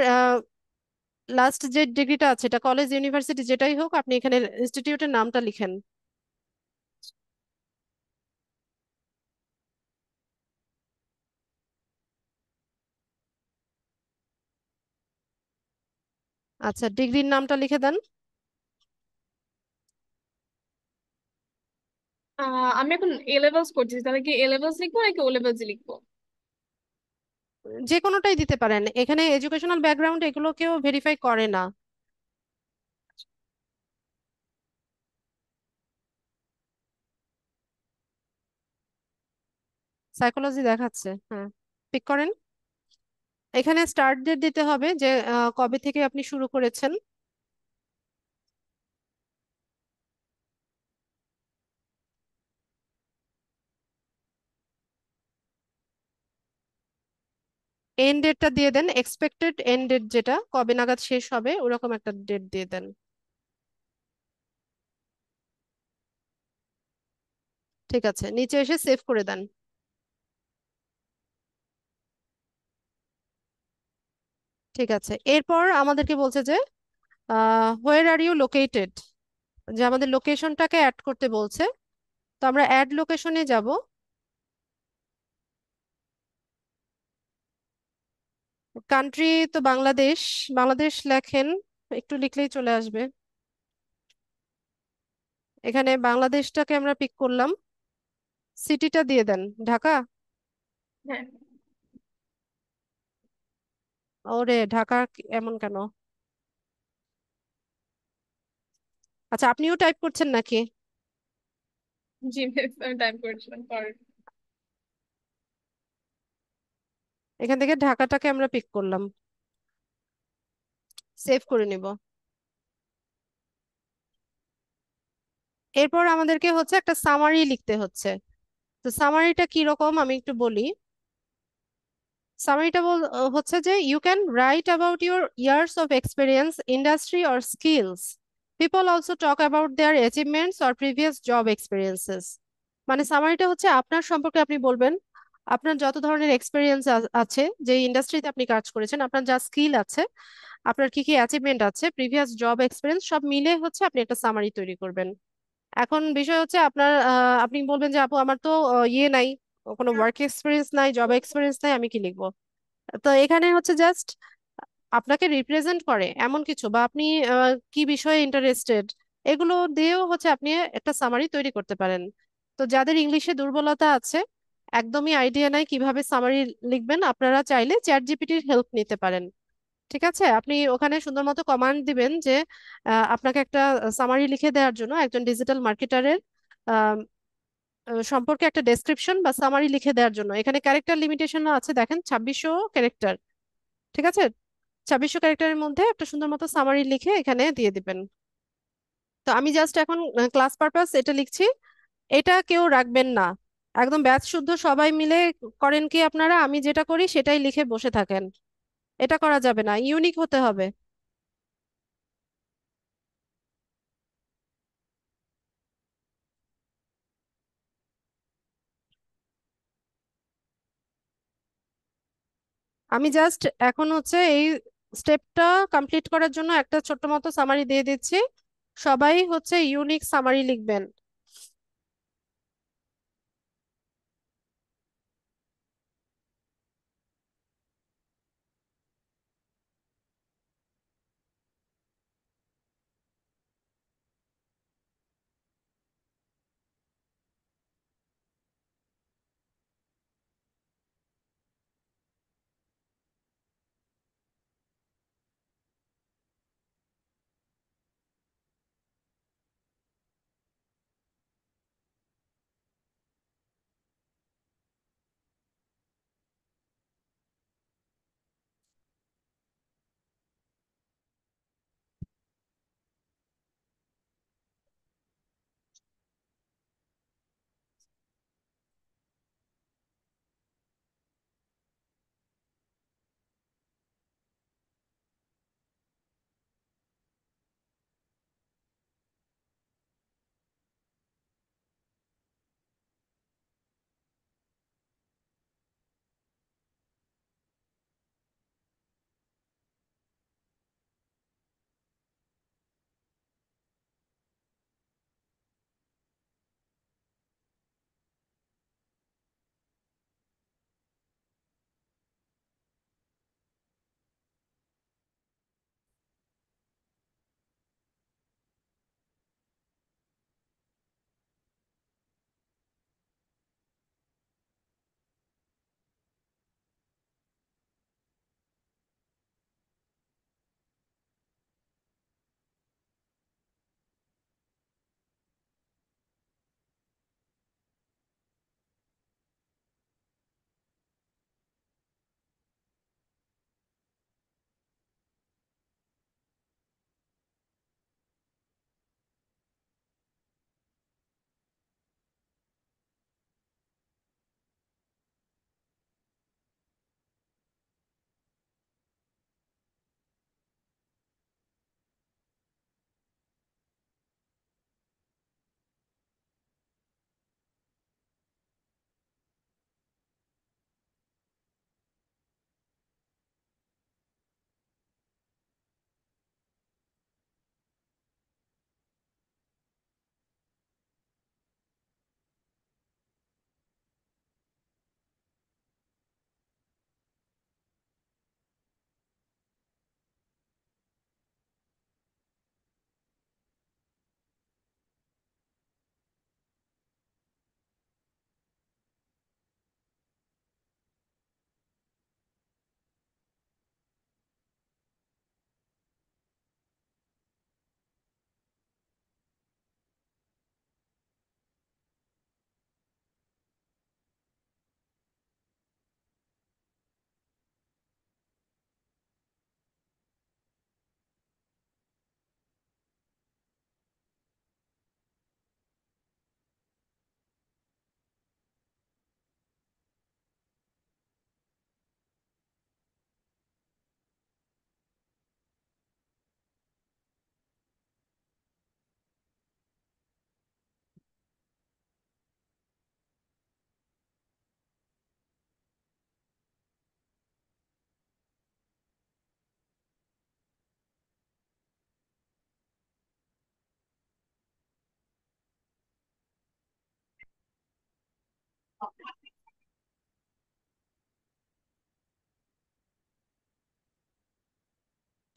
লাস্ট যে ডিগ্রিটা আছে, এটা কলেজ ইউনিভার্সিটি যেটাই হোক, আপনি এখানে ইনস্টিটিউটের নামটা লিখেন। আচ্ছা, ডিগ্রির নামটা লিখে দেন। আমি এখন এ লেভেলস করছি, তাহলে কি এ লেভেলস লিখবো নাকি ও লেভেলস লিখবো? যে কোনোটাই দিতে পারেন, এখানে এডুকেশনাল ব্যাকগ্রাউন্ড এগুলো কেউ ভেরিফাই করে না। সাইকোলজি দেখাচ্ছে, হ্যাঁ, পিক করেন। এখানে স্টার্ট ডেট দিতে হবে, যে কবে থেকে আপনি শুরু করেছেন। এন্ড ডেটটা দিয়ে দেন, এক্সপেক্টেড এন্ড ডেট, যেটা কবে নাগাদ শেষ হবে ওরকম একটা ডেট দিয়ে দেন। ঠিক আছে, নিচে এসে সেভ করে দেন। ঠিক আছে, এরপর আমাদেরকে বলছে যে হোয়ার আর ইউ লোকেটেড, যে আমাদের লোকেশনটাকে অ্যাড করতে বলছে। তো আমরা অ্যাড লোকেশনে যাব। কান্ট্রি তো বাংলাদেশ, বাংলাদেশ লেখেন, একটু লিখলেই চলে আসবে। এখানে বাংলাদেশটাকে আমরা পিক করলাম। সিটিটা দিয়ে দেন ঢাকা। হ্যাঁ। ওরে ঢাকা, এমন কেন? আচ্ছা, আপনিও টাইপ করছেন নাকি? জি miss, আমি টাইপ করেছিলাম পর। এখান থেকে ঢাকাটাকে আমরা পিক করলাম, সেভ করে নিব। এরপর আমাদেরকে হচ্ছে একটা সামারি লিখতে হচ্ছে। তো সামারিটা কি রকম আমি একটু বলি। সামারিটা হচ্ছে যে you can write about your years of experience, industry or skills. People also talk about their achievements or previous job experiences. মানে সামারিটা হচ্ছে আপনার সম্পর্কে আপনি বলবেন, আপনার যত ধরনের এক্সপিরিয়েন্স আছে, যে ইন্ডাস্ট্রিতে আপনি কাজ করেছেন, আপনার যা স্কিল আছে, আপনার কি কি অ্যাচিভমেন্ট আছে, প্রিভিয়াস জব এক্সপিরিয়েন্স, সব মিলে হচ্ছে আপনি একটা সামারি তৈরি করবেন। এখন বিষয় হচ্ছে আপনার আপনি বলবেন যে আপু আমার তো ইয়ে নাই, কোনো ওয়ার্ক এক্সপিরিয়েন্স নাই, জব এক্সপিরিয়েন্স নাই, আমি কি লিখবো? তো এখানে হচ্ছে জাস্ট আপনাকে রিপ্রেজেন্ট করে এমন কিছু, বা আপনি কি বিষয়ে ইন্টারেস্টেড, এগুলো দিয়েও হচ্ছে আপনি একটা সামারি তৈরি করতে পারেন। তো যাদের ইংলিশে দুর্বলতা আছে, একদমই আইডিয়া নাই কিভাবে সামারি লিখবেন, আপনারা চাইলে চ্যাট জিপিটির হেল্প নিতে পারেন। ঠিক আছে, আপনি ওখানে সুন্দর মতো কমান্ড দিবেন যে আপনাকে একটা সামারি লিখে দেওয়ার জন্য একজন ডিজিটাল মার্কেটারের সম্পর্কে একটা ডেসক্রিপশন বা সামারি লিখে দেওয়ার জন্য। এখানে ক্যারেক্টার লিমিটেশনও আছে, দেখেন 2600 ক্যারেক্টার। ঠিক আছে, 2600 ক্যারেক্টারের মধ্যে একটা সুন্দর মতো সামারি লিখে এখানে দিয়ে দিবেন। তো আমি জাস্ট এখন ক্লাস পারপাস এটা লিখছি, এটা কেউ রাখবেন না। একদম ব্যাচ শুদ্ধ সবাই মিলে করেন কি আপনারা, আমি যেটা করি সেটাই লিখে বসে থাকেন। এটা করা যাবে না, ইউনিক হতে হবে। আমি জাস্ট এখন হচ্ছে এই স্টেপটা কমপ্লিট করার জন্য একটা ছোট্ট মতো সামারি দিয়ে দিচ্ছি। সবাই হচ্ছে ইউনিক সামারি লিখবেন।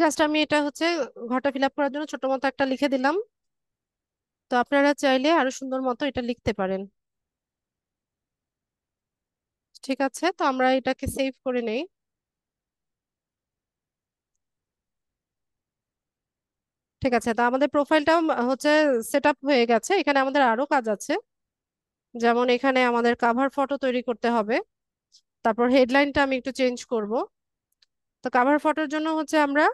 জাস্ট আমি এটা হচ্ছে ঘরটা ফিল আপ করার জন্য ছোট মতো একটা লিখে দিলাম। তো আপনারা চাইলে আরো সুন্দর মতো এটা লিখতে পারেন। ঠিক আছে, তো আমরা এটাকে সেভ করে নেই। ঠিক আছে, তো আমাদের প্রোফাইলটাও হচ্ছে সেট আপ হয়ে গেছে। এখানে আমাদের আরো কাজ আছে, যেমন এখানে আমাদের কাভার ফটো তৈরি করতে হবে। তারপর হেডলাইনটা আমি একটু চেঞ্জ করব। তো কাভার ফটোর জন্য হচ্ছে আমরা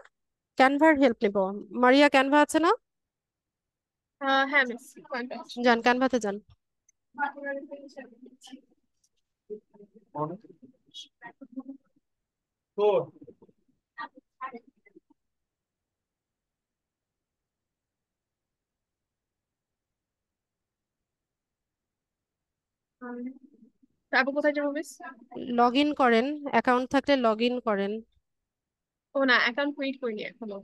ক্যানভার হেল্প নিব। মারিয়া, ক্যানভা আছে না? হ্যাঁ মিস। যান, ক্যানভাতে যান। তারপর কোথায় যাবো মিস? লগ ইন করেন, অ্যাকাউন্ট থাকলে লগ ইন করেন। ও না, অ্যাকাউন্ট ক্রিয়েট করিনি এখনো।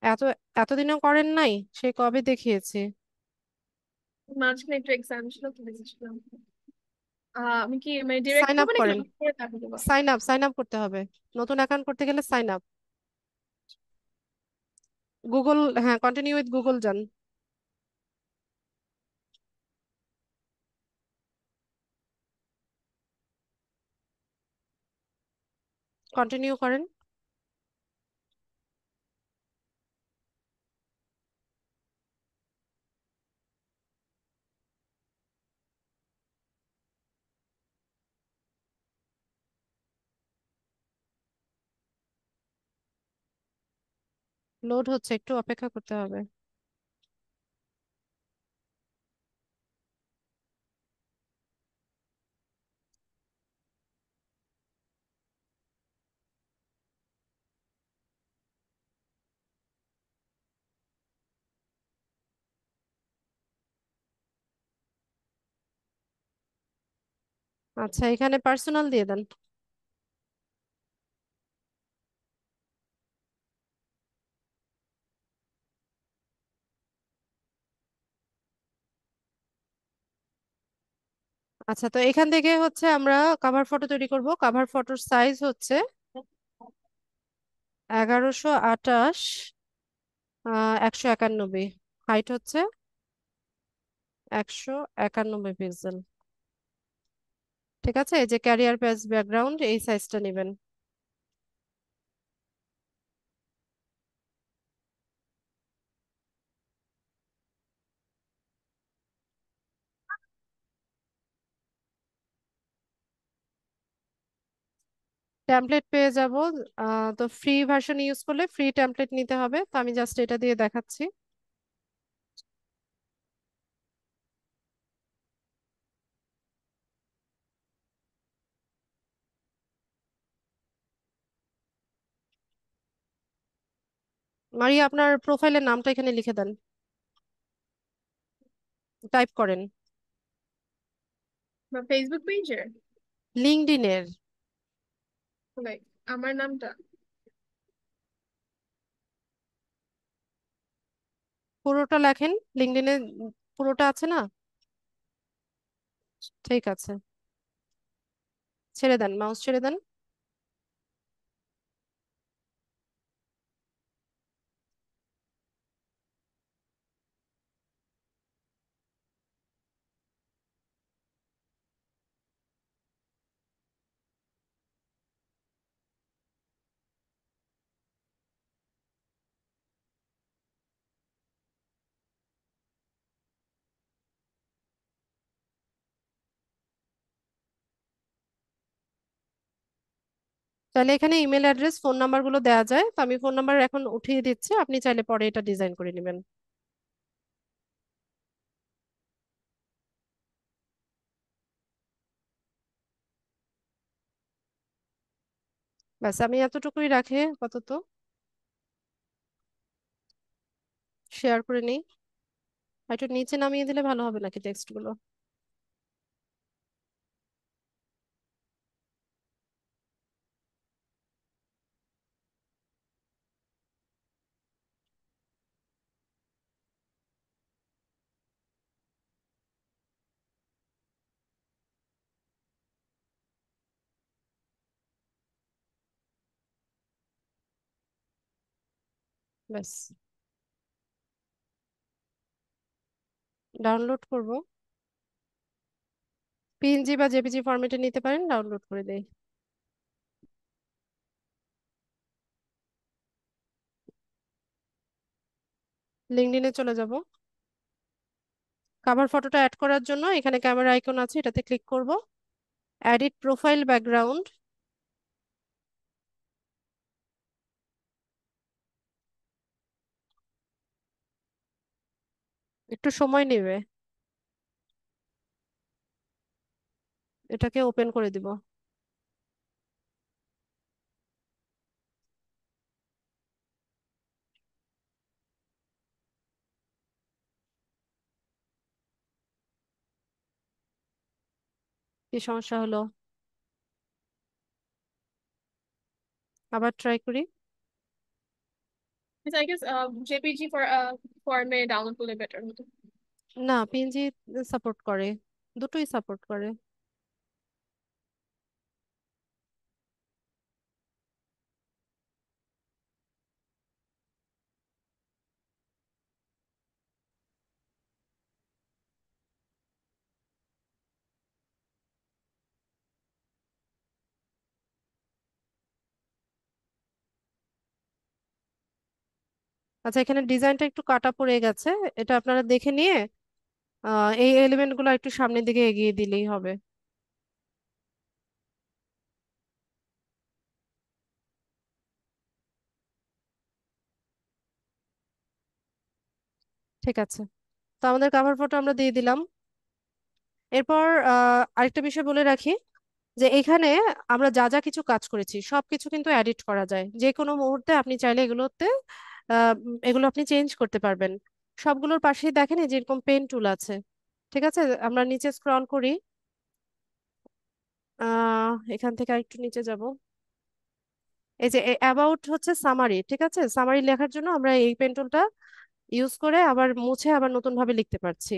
এত এতদিনও করেন নাই? সে কবে দেখিয়েছি। মাঝখানে একটু এক্সাম ছিল তো বুঝেছিলাম। আমি কি মানে ডিরেক্ট সাইন আপ করবো নাকি করেন, লগ করে তারপর দেবো? সাইন আপ করতে হবে। নতুন অ্যাকাউন্ট করতে গেলে সাইন আপ। গুগল, হ্যাঁ, কন্টিনিউ উইথ গুগল যান। কন্টিনিউ করেন। লোড হচ্ছে, একটু অপেক্ষা করতে হবে। আচ্ছা, এখানে পার্সোনাল দিয়ে দেন। আচ্ছা, তো এখান থেকে হচ্ছে আমরা কাভার ফটো তৈরি করব। কাভার ফটোর সাইজ হচ্ছে 1128 191। হাইট হচ্ছে 191 পিক্সেল। ঠিক আছে, এই যে ক্যারিয়ার পেজ ব্যাকগ্রাউন্ড, এই সাইজটা নেবেন। টেমপ্লেট পেয়ে যাব। তো ফ্রি ভার্সন ইউজ করলে ফ্রি টেমপ্লেট নিতে হবে, তো আমি জাস্ট এটা দিয়ে দেখাচ্ছি। মারিয়া, আপনার প্রোফাইলের নামটা এখানে লিখে দেন, টাইপ করেন। বা ফেসবুক পেজের লিঙ্কডইনের লাইক আমার নামটা। পুরোটা লেখেন। লিঙ্কডইনে পুরোটা আছে না? ঠিক আছে, ছেড়ে দেন, মাউস ছেড়ে দেন। তাহলে এখানে ইমেল অ্যাড্রেস, ফোন নাম্বার গুলো দেওয়া যায়, তো আমি ফোন নাম্বার এখন উঠিয়ে দিচ্ছি, আপনি চাইলে পরে এটা ডিজাইন করে নেবেন। ব্যাস, আমি এতটুকুই রাখে আপাতত। শেয়ার করে নিই। আর একটু নিচে নামিয়ে দিলে ভালো হবে নাকি টেক্সট গুলো? ব্যাস, ডাউনলোড করব। পিএনজি বা জেপিজি ফরম্যাটে নিতে পারেন, ডাউনলোড করে দেই। লিঙ্কডইনে চলে যাব। কভার ফটোটা অ্যাড করার জন্য এখানে ক্যামেরা আইকন আছে, এটাতে ক্লিক করব। এডিট প্রোফাইল ব্যাকগ্রাউন্ড, একটু সময় নেবে, এটাকে ওপেন করে দিব। কি সমস্যা হলো, আবার ট্রাই করি। I guess JPG ফর্মে ডাউনলোড করলে বেটার হতো। না, পিএনজি সাপোর্ট করে, দুটোই সাপোর্ট করে। আচ্ছা, এখানে ডিজাইনটা একটু কাটা পড়ে গেছে, এটা আপনারা দেখে নিয়ে এই এলিমেন্ট গুলো একটু সামনের দিকে এগিয়ে দিলেই হবে। ঠিক আছে, তো আমাদের কভার ফটো আমরা দিয়ে দিলাম। এরপর আরেকটা বিষয় বলে রাখি, যে এখানে আমরা যা যা কিছু কাজ করেছি সবকিছু কিন্তু এডিট করা যায় যে কোনো মুহূর্তে। আপনি চাইলে এগুলোতে এগুলো আপনি চেঞ্জ করতে পারবেন। সবগুলোর পাশেই দেখেন এই যে এরকম পেন টুল আছে। ঠিক আছে, আমরা নিচে স্ক্রল করি। এখান থেকে আরেকটু নিচে যাব। এই যে অ্যাবাউট হচ্ছে সামারি, ঠিক আছে, সামারি লেখার জন্য আমরা এই পেন টুলটা ইউজ করে আবার মুছে আবার নতুন ভাবে লিখতে পারছি।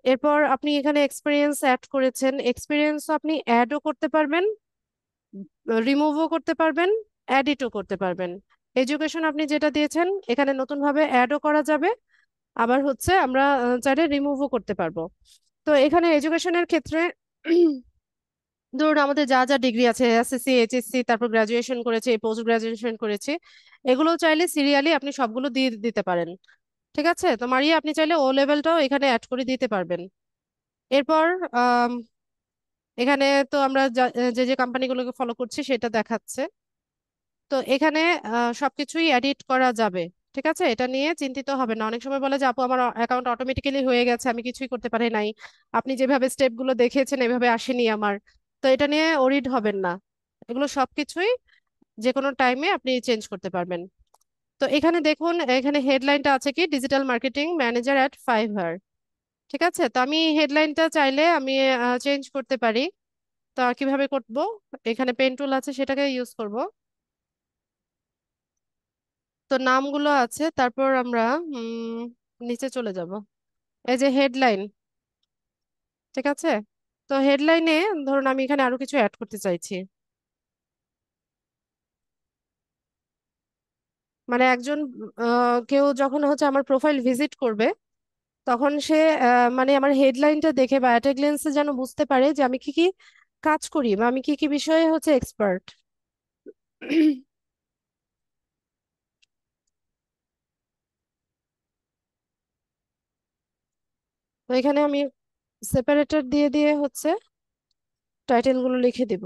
এরপর আপনি এখানে এক্সপিরিয়েন্স অ্যাড করেছেন, এক্সপিরিয়েন্স আপনি অ্যাডও করতে পারবেন, রিমুভও করতে পারবেন, এডিটও করতে পারবেন। এডুকেশন আপনি যেটা দিয়েছেন এখানে নতুন ভাবে অ্যাডও করা যাবে, আবার হচ্ছে আমরা চাইলে রিমুভও করতে পারবো। তো এখানে এডুকেশনের ক্ষেত্রে ধরুন আমাদের যা যা ডিগ্রি আছে, এসএসসি, এইচএসসি, তারপর গ্রাজুয়েশন করেছে, পোস্ট গ্রাজুয়েশন করেছে, এগুলো চাইলে সিরিয়ালি আপনি সবগুলো দিয়ে দিতে পারেন। ঠিক আছে, তো মারিয়া আপনি চাইলে ও লেভেলটাও এখানে অ্যাড করে দিতে পারবেন। এরপর আম, এখানে তো আমরা যে যে কোম্পানিগুলোকে ফলো করছি সেটা দেখাচ্ছে। তো এখানে সবকিছুই এডিট করা যাবে। ঠিক আছে, এটা নিয়ে চিন্তিত হবে না। অনেক সময় বলে যে আপু আমার অ্যাকাউন্ট অটোমেটিক্যালি হয়ে গেছে, আমি কিছুই করতে পারি নাই, আপনি যেভাবে স্টেপগুলো দেখিয়েছেন এভাবে আসেনি আমার। তো এটা নিয়ে ওরিড হবেন না, এগুলো সবকিছুই যে কোনো টাইমে আপনি চেঞ্জ করতে পারবেন। তো এখানে দেখুন, এখানে হেডলাইনটা আছে কি, digital marketing manager at Fiverr. ঠিক আছে, তো আমি হেডলাইনটা চাইলে আমি চেঞ্জ করতে পারি। তো আর কিভাবে করব, এখানে পেন টুল আছে সেটাকে ইউজ করব। তো নামগুলো আছে, তারপর আমরা নিচে চলে যাব। এই যে হেডলাইন, ঠিক আছে, তো হেডলাইনে ধরুন আমি এখানে আরো কিছু অ্যাড করতে চাইছি। মানে একজন কেউ যখন হচ্ছে আমার প্রোফাইল ভিজিট করবে তখন সে মানে আমার হেডলাইনটা দেখে বা অ্যাট এ গ্লেন্সে যেন বুঝতে পারে যে আমি কি কি কাজ করি বা আমি কি কি বিষয়ে হচ্ছে এক্সপার্ট। তো এখানে আমি সেপারেটর দিয়ে দিয়ে হচ্ছে টাইটেল গুলো লিখে দিব।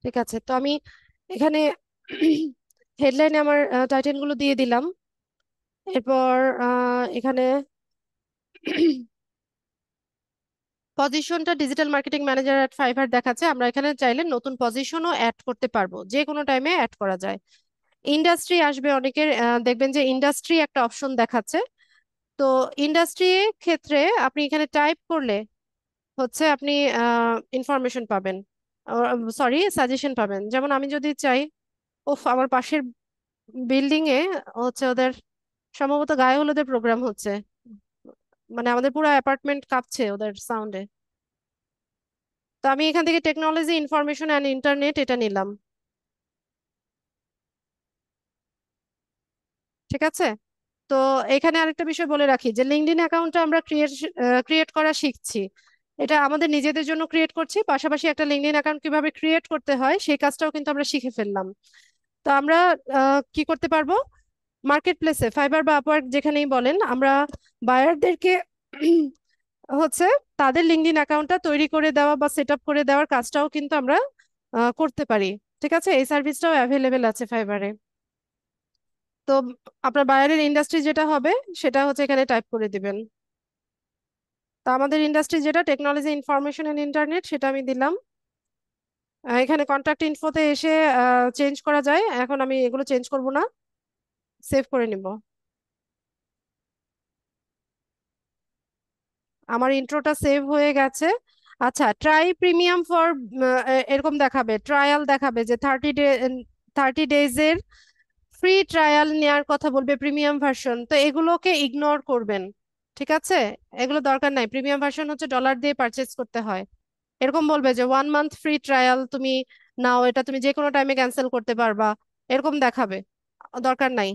ঠিক আছে, তো আমি এখানে হেডলাইনে আমার টাইটেল গুলো দিয়ে দিলাম। এরপর এখানে পজিশনটা ডিজিটাল মার্কেটিং ম্যানেজার এট ফাইভার দেখাচ্ছে, আমরা এখানে চাইলে নতুন পজিশনও অ্যাড করতে পারবো, যে কোনো টাইমে অ্যাড করা যায়। ইন্ডাস্ট্রি আসবে অনেকের, দেখবেন যে ইন্ডাস্ট্রি একটা অপশন দেখাচ্ছে। তো ইন্ডাস্ট্রি ক্ষেত্রে আপনি এখানে টাইপ করলে হচ্ছে আপনি ইনফরমেশন পাবেন, সরি সাজেশন পাবেন। যেমন আমি যদি চাই, ওফ আমার পাশের বিল্ডিং এ হচ্ছে ওদের সম্ভবত গায়ে হলুদের প্রোগ্রাম হচ্ছে, মানে আমাদের পুরো অ্যাপার্টমেন্ট কাঁপছে ওদের সাউন্ডে। তো আমি এখান থেকে টেকনোলজি ইনফরমেশন অ্যান্ড ইন্টারনেট এটা নিলাম। ঠিক আছে, তো এখানে আরেকটা বিষয় বলে রাখি যে লিঙ্কডইন অ্যাকাউন্টটা আমরা ক্রিয়েট করা শিখছি। এটা আমাদের নিজেদের জন্য ক্রিয়েট করছি, পাশাপাশি একটা লিঙ্কডইন অ্যাকাউন্ট কিভাবে ক্রিয়েট করতে হয় সেই কাজটাও কিন্তু আমরা শিখে ফেললাম। তো আমরা কি করতে পারবো, মার্কেট প্লেসে ফাইবার বা আপওয়ার্ক যেখানেই বলেন, আমরা বায়ারদেরকে হচ্ছে তাদের লিঙ্কডইন অ্যাকাউন্টটা তৈরি করে দেওয়া বা সেট আপ করে দেওয়ার কাজটাও কিন্তু আমরা করতে পারি। ঠিক আছে, এই সার্ভিসটাও অ্যাভেলেবেল আছে ফাইবারে। তো আপনার বায়ারের ইন্ডাস্ট্রি যেটা হবে সেটা হচ্ছে এখানে টাইপ করে দিবেন। তো আমাদের ইন্ডাস্ট্রি যেটা টেকনোলজি ইনফরমেশন এন্ড ইন্টারনেট, সেটা আমি দিলাম। এখানে কন্ট্যাক্ট ইনফোতে এসে চেঞ্জ করা যায়, এখন আমি এগুলো চেঞ্জ করব না, সেভ করে নিব। আমার ইন্ট্রোটা সেভ হয়ে গেছে। আচ্ছা, ট্রাই প্রিমিয়াম ফর, এরকম দেখাবে, ট্রায়াল দেখাবে যে 30 ডেজের ফ্রি ট্রায়াল নেওয়ার কথা বলবে, প্রিমিয়াম ভার্সন। তো এগুলোকে ইগনোর করবেন। ঠিক আছে, এগুলো দরকার নাই, প্রিমিয়াম ভার্সন হচ্ছে ডলার দিয়ে পারচেজ করতে হয়। এরকম বলবে যে 1 মান্থ ফ্রি ট্রায়াল তুমি নাও, এটা তুমি যে কোনো টাইমে ক্যান্সেল করতে পারবা, এরকম দেখাবে, দরকার নাই।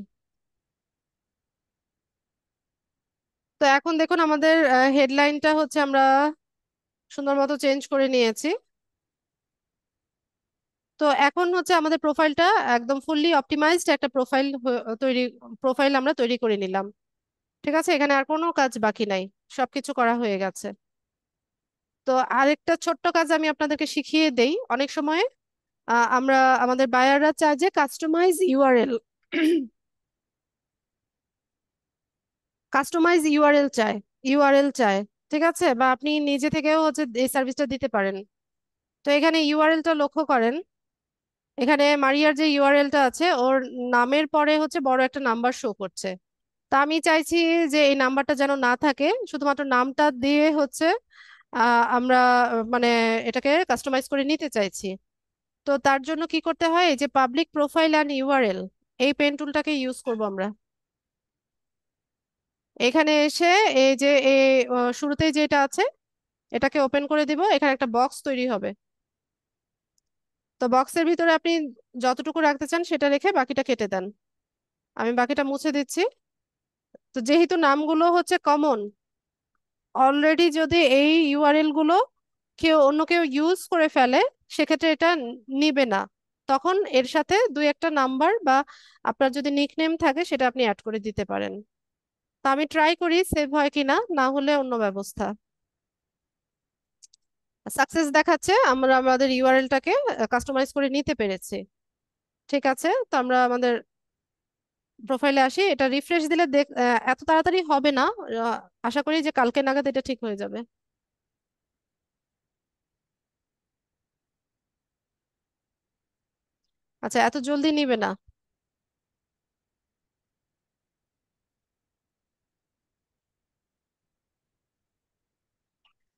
তো এখন দেখুন আমাদের হেডলাইনটা হচ্ছে আমরা সুন্দর মতো চেঞ্জ করে নিয়েছি। তো এখন হচ্ছে আমাদের প্রোফাইলটা একদম ফুললি অপটিমাইজড একটা তৈরি প্রোফাইল আমরা তৈরি করে নিলাম। ঠিক আছে, এখানে আর কোনো কাজ বাকি নাই, সবকিছু করা হয়ে গেছে। তো আরেকটা ছোট্ট কাজ আমি আপনাদেরকে শিখিয়ে দেই। অনেক সময় আমরা, আমাদের বায়াররা চায় যে কাস্টমাইজ ইউআরএল, কাস্টমাইজ ইউআরএল চায়, ইউআরএল চায়। ঠিক আছে, বা আপনি নিজে থেকেও হচ্ছে এই সার্ভিসটা দিতে পারেন। তো এখানে ইউআরএলটা লক্ষ্য করেন, এখানে মারিয়ার যে ইউআরএলটা আছে ওর নামের পরে হচ্ছে বড় একটা নাম্বার শো করছে। তা আমি চাইছি যে এই নাম্বারটা যেন না থাকে, শুধুমাত্র নামটা দিয়ে হচ্ছে আমরা মানে এটাকে কাস্টমাইজ করে নিতে চাইছি। তো তার জন্য কি করতে হয়, এই যে পাবলিক প্রোফাইল অ্যান্ড ইউআরএল, এই পেন টুলটাকে ইউজ করব আমরা। এখানে এসে এই যে শুরুতেই যেটা আছে এটাকে ওপেন করে দিব, এখানে একটা বক্স তৈরি হবে। তো বক্সের ভিতরে আপনি যতটুকু রাখতে চান সেটা রেখে বাকিটা কেটে দেন। আমি বাকিটা মুছে দিচ্ছি। তো যেহেতু নামগুলো হচ্ছে কমন, অলরেডি যদি এই ইউআরএল গুলো অন্য কেউ ইউজ করে ফেলে, সেক্ষেত্রে এটা নিবে না। তখন এর সাথে দুই একটা নাম্বার বা আপনার যদি নিকনেম থাকে সেটা আপনি অ্যাড করে দিতে পারেন। তো আমি ট্রাই করি সেভ হয় কিনা, না হলে অন্য ব্যবস্থা। সাকসেস দেখাচ্ছে, আমরা আমাদের ইউআরএলটাকে কাস্টমাইজ করে নিতে পেরেছি। ঠিক আছে, তো আমরা আমাদের প্রোফাইলে আসি, এটা রিফ্রেশ দিলে এত তাড়াতাড়ি হবে না, আহ, আশা করি যে কালকে নাগাদ এটা ঠিক হয়ে যাবে। আচ্ছা, এত জলদি নিবে না।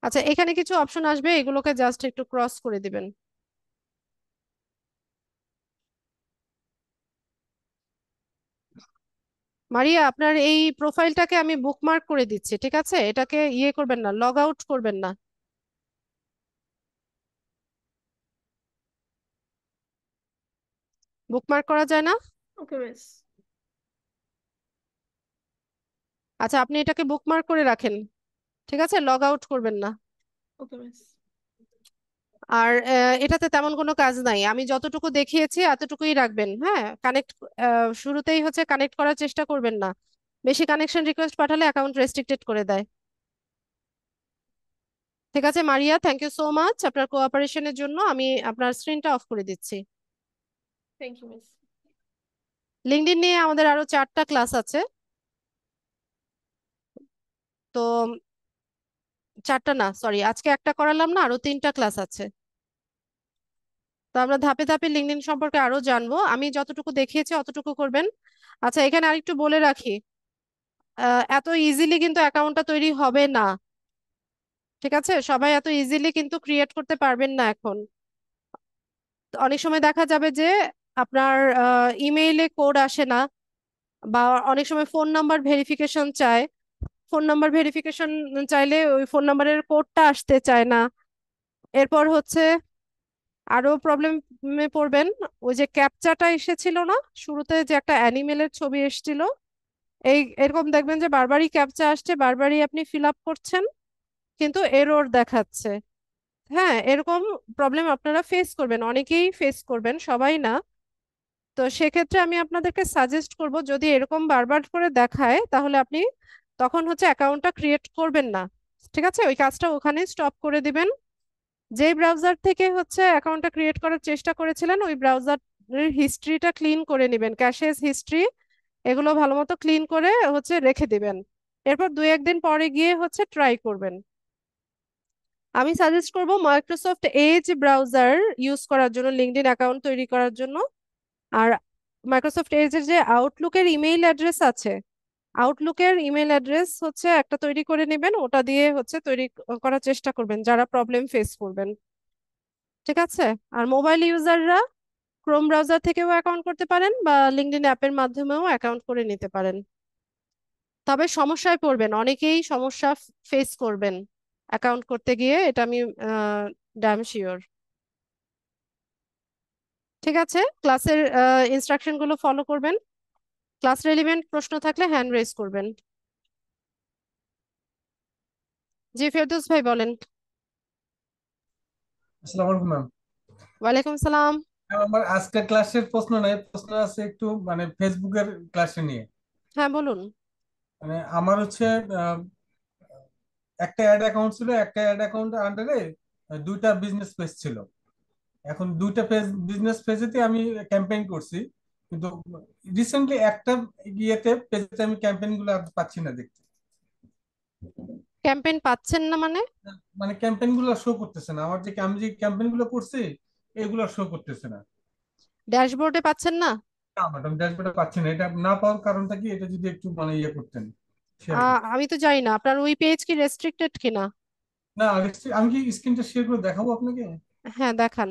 আচ্ছা, এখানে কিছু অপশন আসবে, এগুলোকে জাস্ট একটু ক্রস করে দিবেন। মারিয়া, আপনার এই প্রোফাইলটাকে আমি বুকমার্ক করে দিচ্ছি, ঠিক আছে? এটাকে ইয়ে করবেন না, লগ আউট করবেন না। বুকমার্ক করা যায় না? ওকে মিস। আচ্ছা, আপনি এটাকে বুকমার্ক করে রাখেন, ঠিক আছে? লগ আউট করবেন না। ওকে মিস। আর এটাতে তেমন কোনো কাজ নাই, আমি যতটুকু দেখিয়েছি এতটুকুই রাখবেন। হ্যাঁ, শুরুতেই হচ্ছে কানেক্ট করার চেষ্টা করবেন না, বেশি কানেকশন রিকোয়েস্ট পাঠালে অ্যাকাউন্ট রেস্ট্রিক্টেড করে দেয়। ঠিক আছে Maria, thank you so much আপনার কোঅপারেশনের জন্য। আমি আপনার স্ক্রিনটা অফ করে দিচ্ছি। Thank you miss. লিঙ্কডইন নিয়ে আমাদের আরো 4টা ক্লাস আছে। তো 4টা না, সরি, আজকে একটা করালাম না, আরো 3টা ক্লাস আছে। তো আমরা ধাপে ধাপে লিঙ্কডইন সম্পর্কে আরো জানবো। আমি যতটুকু দেখিয়েছি অতটুকু করবেন। আচ্ছা, এখানে আরেকটু বলে রাখি, এত ইজিলি কিন্তু অ্যাকাউন্টটা তৈরি হবে না। ঠিক আছে, সবাই এত ইজিলি কিন্তু ক্রিয়েট করতে পারবেন না এখন। তো অনেক সময় দেখা যাবে যে আপনার ইমেইলে কোড আসে না, বা অনেক সময় ফোন নাম্বার ভেরিফিকেশন চায়। ফোন নাম্বার ভেরিফিকেশন চাইলে ওই ফোন নাম্বারের কোডটা আসতে চায় না। এরপর হচ্ছে আরো প্রবলেমে পড়বেন। ওই যে ক্যাপচাটা এসেছিল না শুরুতে, যে একটা অ্যানিমেলের ছবি এসেছিল, এরকম দেখবেন যে বারবারই ক্যাপচা আসছে, বারবারই আপনি ফিল আপ করছেন, কিন্তু এরর দেখাচ্ছে। হ্যাঁ, এরকম প্রবলেম আপনারা ফেস করবেন, অনেকেই ফেস করবেন, সবাই না। তো সেক্ষেত্রে আমি আপনাদেরকে সাজেস্ট করব, যদি এরকম বারবার করে দেখায় তাহলে আপনি তখন হচ্ছে অ্যাকাউন্টটা ক্রিয়েট করবেন না। ঠিক আছে, ওই কাজটা ওখানে স্টপ করে দিবেন। যে ব্রাউজার থেকে হচ্ছে অ্যাকাউন্টটা ক্রিয়েট করার চেষ্টা করেছিলেন, ওই ব্রাউজারের হিস্ট্রিটা ক্লিন করে নেবেন, ক্যাশেস হিস্ট্রি এগুলো ভালো মতো ক্লিন করে হচ্ছে রেখে দিবেন। এরপর 2-1 দিন পরে গিয়ে হচ্ছে ট্রাই করবেন। আমি সাজেস্ট করব মাইক্রোসফট এজ ব্রাউজার ইউজ করার জন্য, লিঙ্কডইন অ্যাকাউন্ট তৈরি করার জন্য। আর মাইক্রোসফট এজের যে আউটলুকের ইমেইল অ্যাড্রেস আছে, আউটলুকের ইমেল অ্যাড্রেস হচ্ছে একটা তৈরি করে নেবেন, ওটা দিয়ে হচ্ছে তৈরি করার চেষ্টা করবেন যারা প্রবলেম ফেস করবেন। ঠিক আছে। আর মোবাইল ইউজাররা ক্রোম ব্রাউজার থেকেও অ্যাকাউন্ট করতে পারেন, বা লিঙ্কডইন অ্যাপের মাধ্যমেও অ্যাকাউন্ট করে নিতে পারেন। তবে সমস্যায় পড়বেন, অনেকেই সমস্যা ফেস করবেন অ্যাকাউন্ট করতে গিয়ে, এটা আমি ড্যাম শিওর। ঠিক আছে, ক্লাসের ইনস্ট্রাকশন গুলো ফলো করবেন। ক্লাস রেলিভেন্ট প্রশ্ন থাকলে হ্যান্ড রেজ করবেন। জি ফেরদৌস ভাই বলেন। আসসালামু আলাইকুম ম্যাম। ওয়ালাইকুম সালাম। আমার আজকের ক্লাসের প্রশ্ন নাই, প্রশ্ন আছে একটু মানে ফেসবুকের ক্লাসে নিয়ে। হ্যাঁ বলুন। মানে আমার হচ্ছে আহ, একটা অ্যাড অ্যাকাউন্ট ছিল, একটা অ্যাড অ্যাকাউন্ট আন্ডারে দুইটা বিজনেস পেজ ছিল। এখন দুইটা পেজ, বিজনেস পেজেতে আমি ক্যাম্পেইন করছি, কিন্তু রিসেন্টলি একটা পেজেতে আমি ক্যাম্পেইন গুলো আর পাচ্ছি না দেখতে। ক্যাম্পেইন পাচ্ছেন না মানে? মানে ক্যাম্পেইন গুলো শো করতেছে না, আমার যে আমি যে ক্যাম্পেইন গুলো করছি এগুলো শো করতেছে না। ড্যাশবোর্ডে পাচ্ছেন না? না ম্যাডাম, ড্যাশবোর্ডে পাচ্ছি না। এটা না পাওয়ার কারণটা কি, এটা যদি একটু মানে ইয়ে করতেন, শেয়ার করতেন। আমি তো জানি না আপনার ওই পেজ কি রেস্ট্রিক্টেড কিনা। না আমি কি স্ক্রিনটা শেয়ার করে দেখাবো আপনাকে? হ্যাঁ দেখান।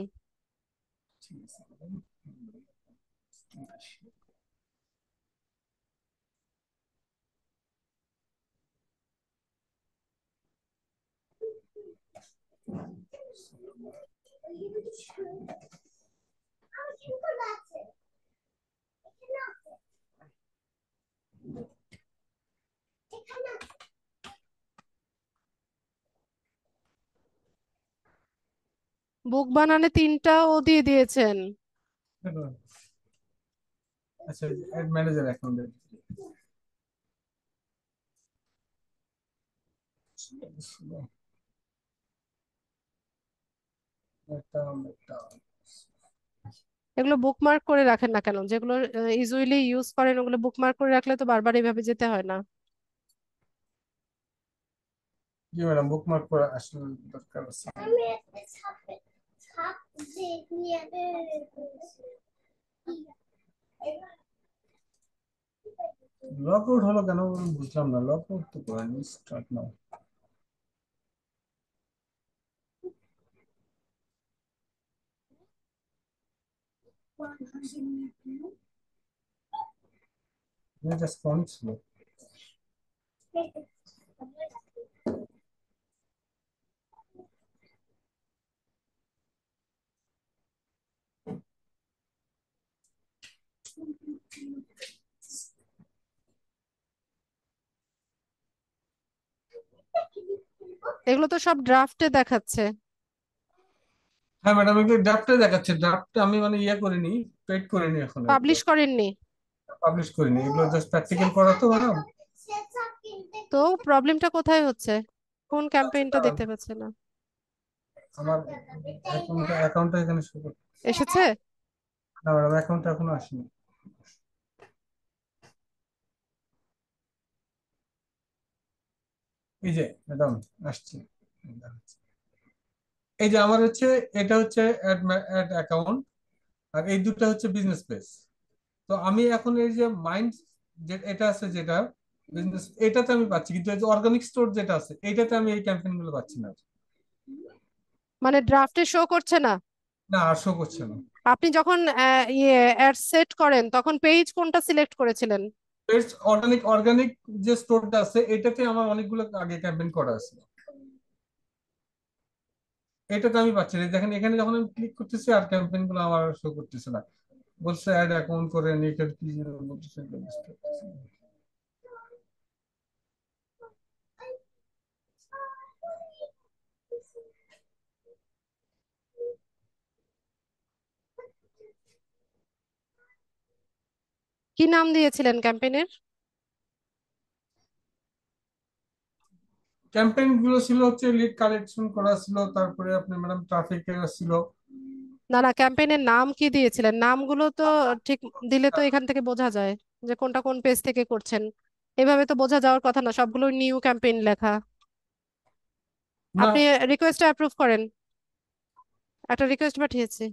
ঠিক আছে madam। বুক বানানে 3টাও দিয়ে দিয়েছেন। আচ্ছা, অ্যাড ম্যানেজার অ্যাকাউন্টে এগুলো বুকমার্ক করে রাখেন না কেন? যেগুলো ইউজুয়ালি ইউজ করেন ওগুলো বুকমার্ক করে রাখলে তো বারবার এইভাবে যেতে হয় না। জি ম্যাডাম, বুকমার্ক করা আসলে দরকার আছে। লগ আউট হলো কেন বুঝলাম না, লগ আউট তো করেনি, স্টার্ট নাও। জাস্ট ফোন ছিল। এগুলো তো সব ড্রাফটে দেখাচ্ছে। হ্যাঁ ম্যাডাম, এগুলো ড্রাফটে দেখাচ্ছে, ড্রাফট আমি মানে ইয়ে করিনি, পেড করিনি এখন এগুলো, পাবলিশ করেননি? পাবলিশ করিনি, এগুলো জাস্ট প্র্যাকটিক্যাল করা তো ম্যাডাম। তো প্রবলেমটা কোথায় হচ্ছে? কোন ক্যাম্পেইনটা দেখতে পাচ্ছে না? আমার অ্যাকাউন্টটা এখানে শো করতে, এসেছে? না ম্যাডাম অ্যাকাউন্টটা এখনো আসেনি। এই যে ম্যাডাম আসছে, এই যে আমার হচ্ছে, এটা হচ্ছে অ্যাড অ্যাকাউন্ট, আর এই দুটো হচ্ছে বিজনেস পেজ। তো আমি এখন এই যে মাইন্ড, যে এটা আছে যেটা বিজনেস, এটাতে আমি পাচ্ছি, কিন্তু এই যে অর্গানিক স্টোর যেটা আছে এইটাতে আমি এই ক্যাম্পেইন গুলো পাচ্ছি না। মানে ড্রাফটে শো করছে না? না, আর শো করছে না। আপনি যখন অ্যাড সেট করেন তখন পেজ কোনটা সিলেক্ট করেছিলেন? অর্গানিক অর্গানিক যে স্টোরটা আছে এটাতে আমার অনেকগুলো আগে ক্যাম্পেইন করা আছে, এটাতে আমি পাচ্ছি না। দেখেন এখানে যখন আমি ক্লিক করতেছি আর ক্যাম্পেইন গুলো আমার শো করতেছে না, বলছে অ্যাড অ্যাকাউন্ট করে নিকেল কি যেন বলতেছে। কি নাম দিয়েছিলেন ক্যাম্পেইনের? ক্যাম্পেইন গুলো ছিল হচ্ছে লিড কালেকশন করা ছিল, তারপরে আপনি ম্যাডাম ট্রাফিক ছিল। না না, ক্যাম্পেইনের নাম কি দিয়েছিলেন? নামগুলো তো ঠিক দিলে তো এখান থেকে বোঝা যায় যে কোনটা কোন পেজ থেকে করছেন। এভাবে তো বোঝা যাওয়ার কথা না, সবগুলো নিউ ক্যাম্পেইন লেখা। না, আপনি রিকোয়েস্ট অ্যাপ্রুভ করেন, একটা রিকোয়েস্ট পাঠিয়েছি।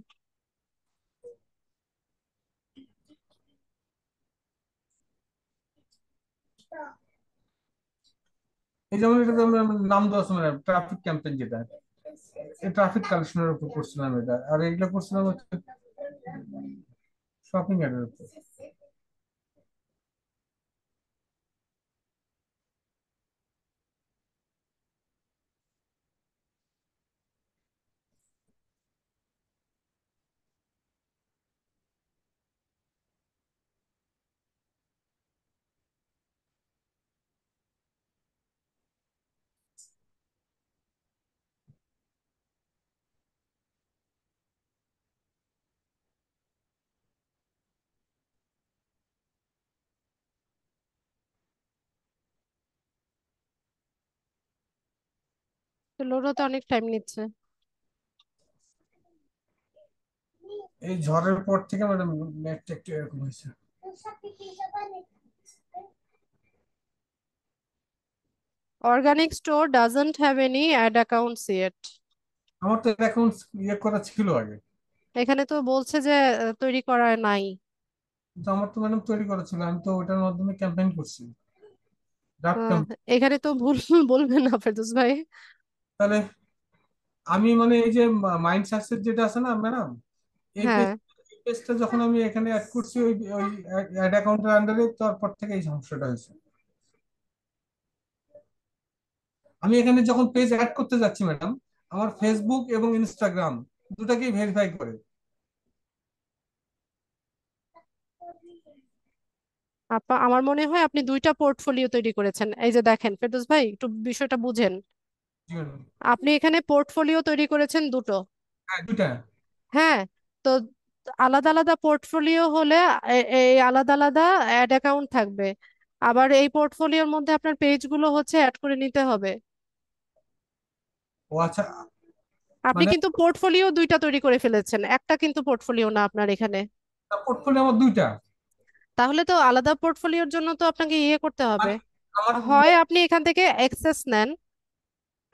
এই যেমন এটা আমরা নাম দেওয়া আছে ম্যাডাম ট্রাফিক ক্যাম্পেইন, যেটা এই ট্রাফিক কালেকশনের উপর করছিলাম এটা, আর এগুলো করছিলাম হচ্ছে শপিং এর উপর। লোড হতে অনেক টাইম নিচ্ছে। এই ঝড়ের পর থেকে ম্যাডাম নেটটা একটু এরকম হয়েছে। Organic store doesn't have any ad accounts yet. আমার তো অ্যাকাউন্ট ইয়ে করা ছিল আগে, এখানে তো বলছে যে তৈরি করা নাই। কিন্তু আমার তো ম্যাডাম তৈরি করা ছিল, আমি তো ওটার মাধ্যমে ক্যাম্পেইন করছি, ড্রাফট আহ, ক্যাম্পেইন। এখানে তো ভুল বলবেন না ফেরদৌস ভাই। তাহলে আমি মানে এই যে মাইন্ড সাকসেস যেটা আছে না ম্যাডাম, এই হ্যাঁ, পেজ, এই পেজটা যখন আমি এখানে অ্যাড করছি ওই ওই অ্যাড অ্যাকাউন্টের আন্ডারে, তারপর থেকে এই সমস্যাটা হয়েছে। আমি এখানে যখন পেজ অ্যাড করতে যাচ্ছি ম্যাডাম, আমার ফেসবুক এবং ইনস্টাগ্রাম দুটাকেই ভেরিফাই করে। আমার মনে হয় আপনি দুইটা পোর্টফোলিও তৈরি করেছেন। এই যে দেখেন ফেরদৌস ভাই, একটু বিষয়টা বুঝেন। জি ম্যাডাম। আপনি এখানে পোর্টফোলিও তৈরি করেছেন দুটো। হ্যাঁ, দুটা। হ্যাঁ, তো আলাদা আলাদা পোর্টফোলিও হলে এই আলাদা আলাদা অ্যাড অ্যাকাউন্ট থাকবে। আবার এই পোর্টফোলিওর মধ্যে আপনার পেজগুলো হচ্ছে অ্যাড করে নিতে হবে। ও আচ্ছা, আপনি মানে কিন্তু পোর্টফোলিও দুইটা তৈরি করে ফেলেছেন, একটা কিন্তু পোর্টফোলিও না আপনার এখানে। পোর্টফোলিও আমার দুইটা। তাহলে তো আলাদা পোর্টফোলিওর জন্য তো আপনাকে ইয়ে করতে হবে। মানে আমার হয় আপনি এখান থেকে অ্যাক্সেস নেন,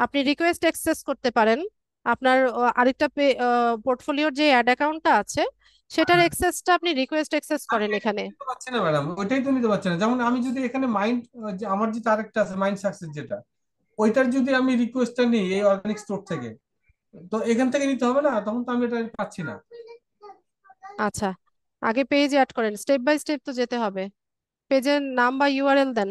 আপনি রিকোয়েস্ট অ্যাক্সেস করতে পারেন। আপনার আরেকটা পোর্টফোলিওর যে অ্যাড অ্যাকাউন্টটা আছে সেটার অ্যাক্সেসটা আপনি রিকোয়েস্ট অ্যাক্সেস আমি করেন এটা এখানে। নিতে পারছি না ম্যাডাম, ওইটাই তো নিতে পারছি না। যেমন আমি যদি এখানে মাইন্ড, যে আমার যে আরেকটা আছে মাইন্ড সাকসেস যেটা, ওইটার যদি আমি রিকোয়েস্টটা নিই এই অর্গানিক স্টোর থেকে, তো এখান থেকে নিতে হবে না, তখন তো আমি এটা পাচ্ছি না। আচ্ছা, আগে পেজ অ্যাড করেন, স্টেপ বাই স্টেপ তো যেতে হবে। পেজের নাম বা ইউআরএল দেন।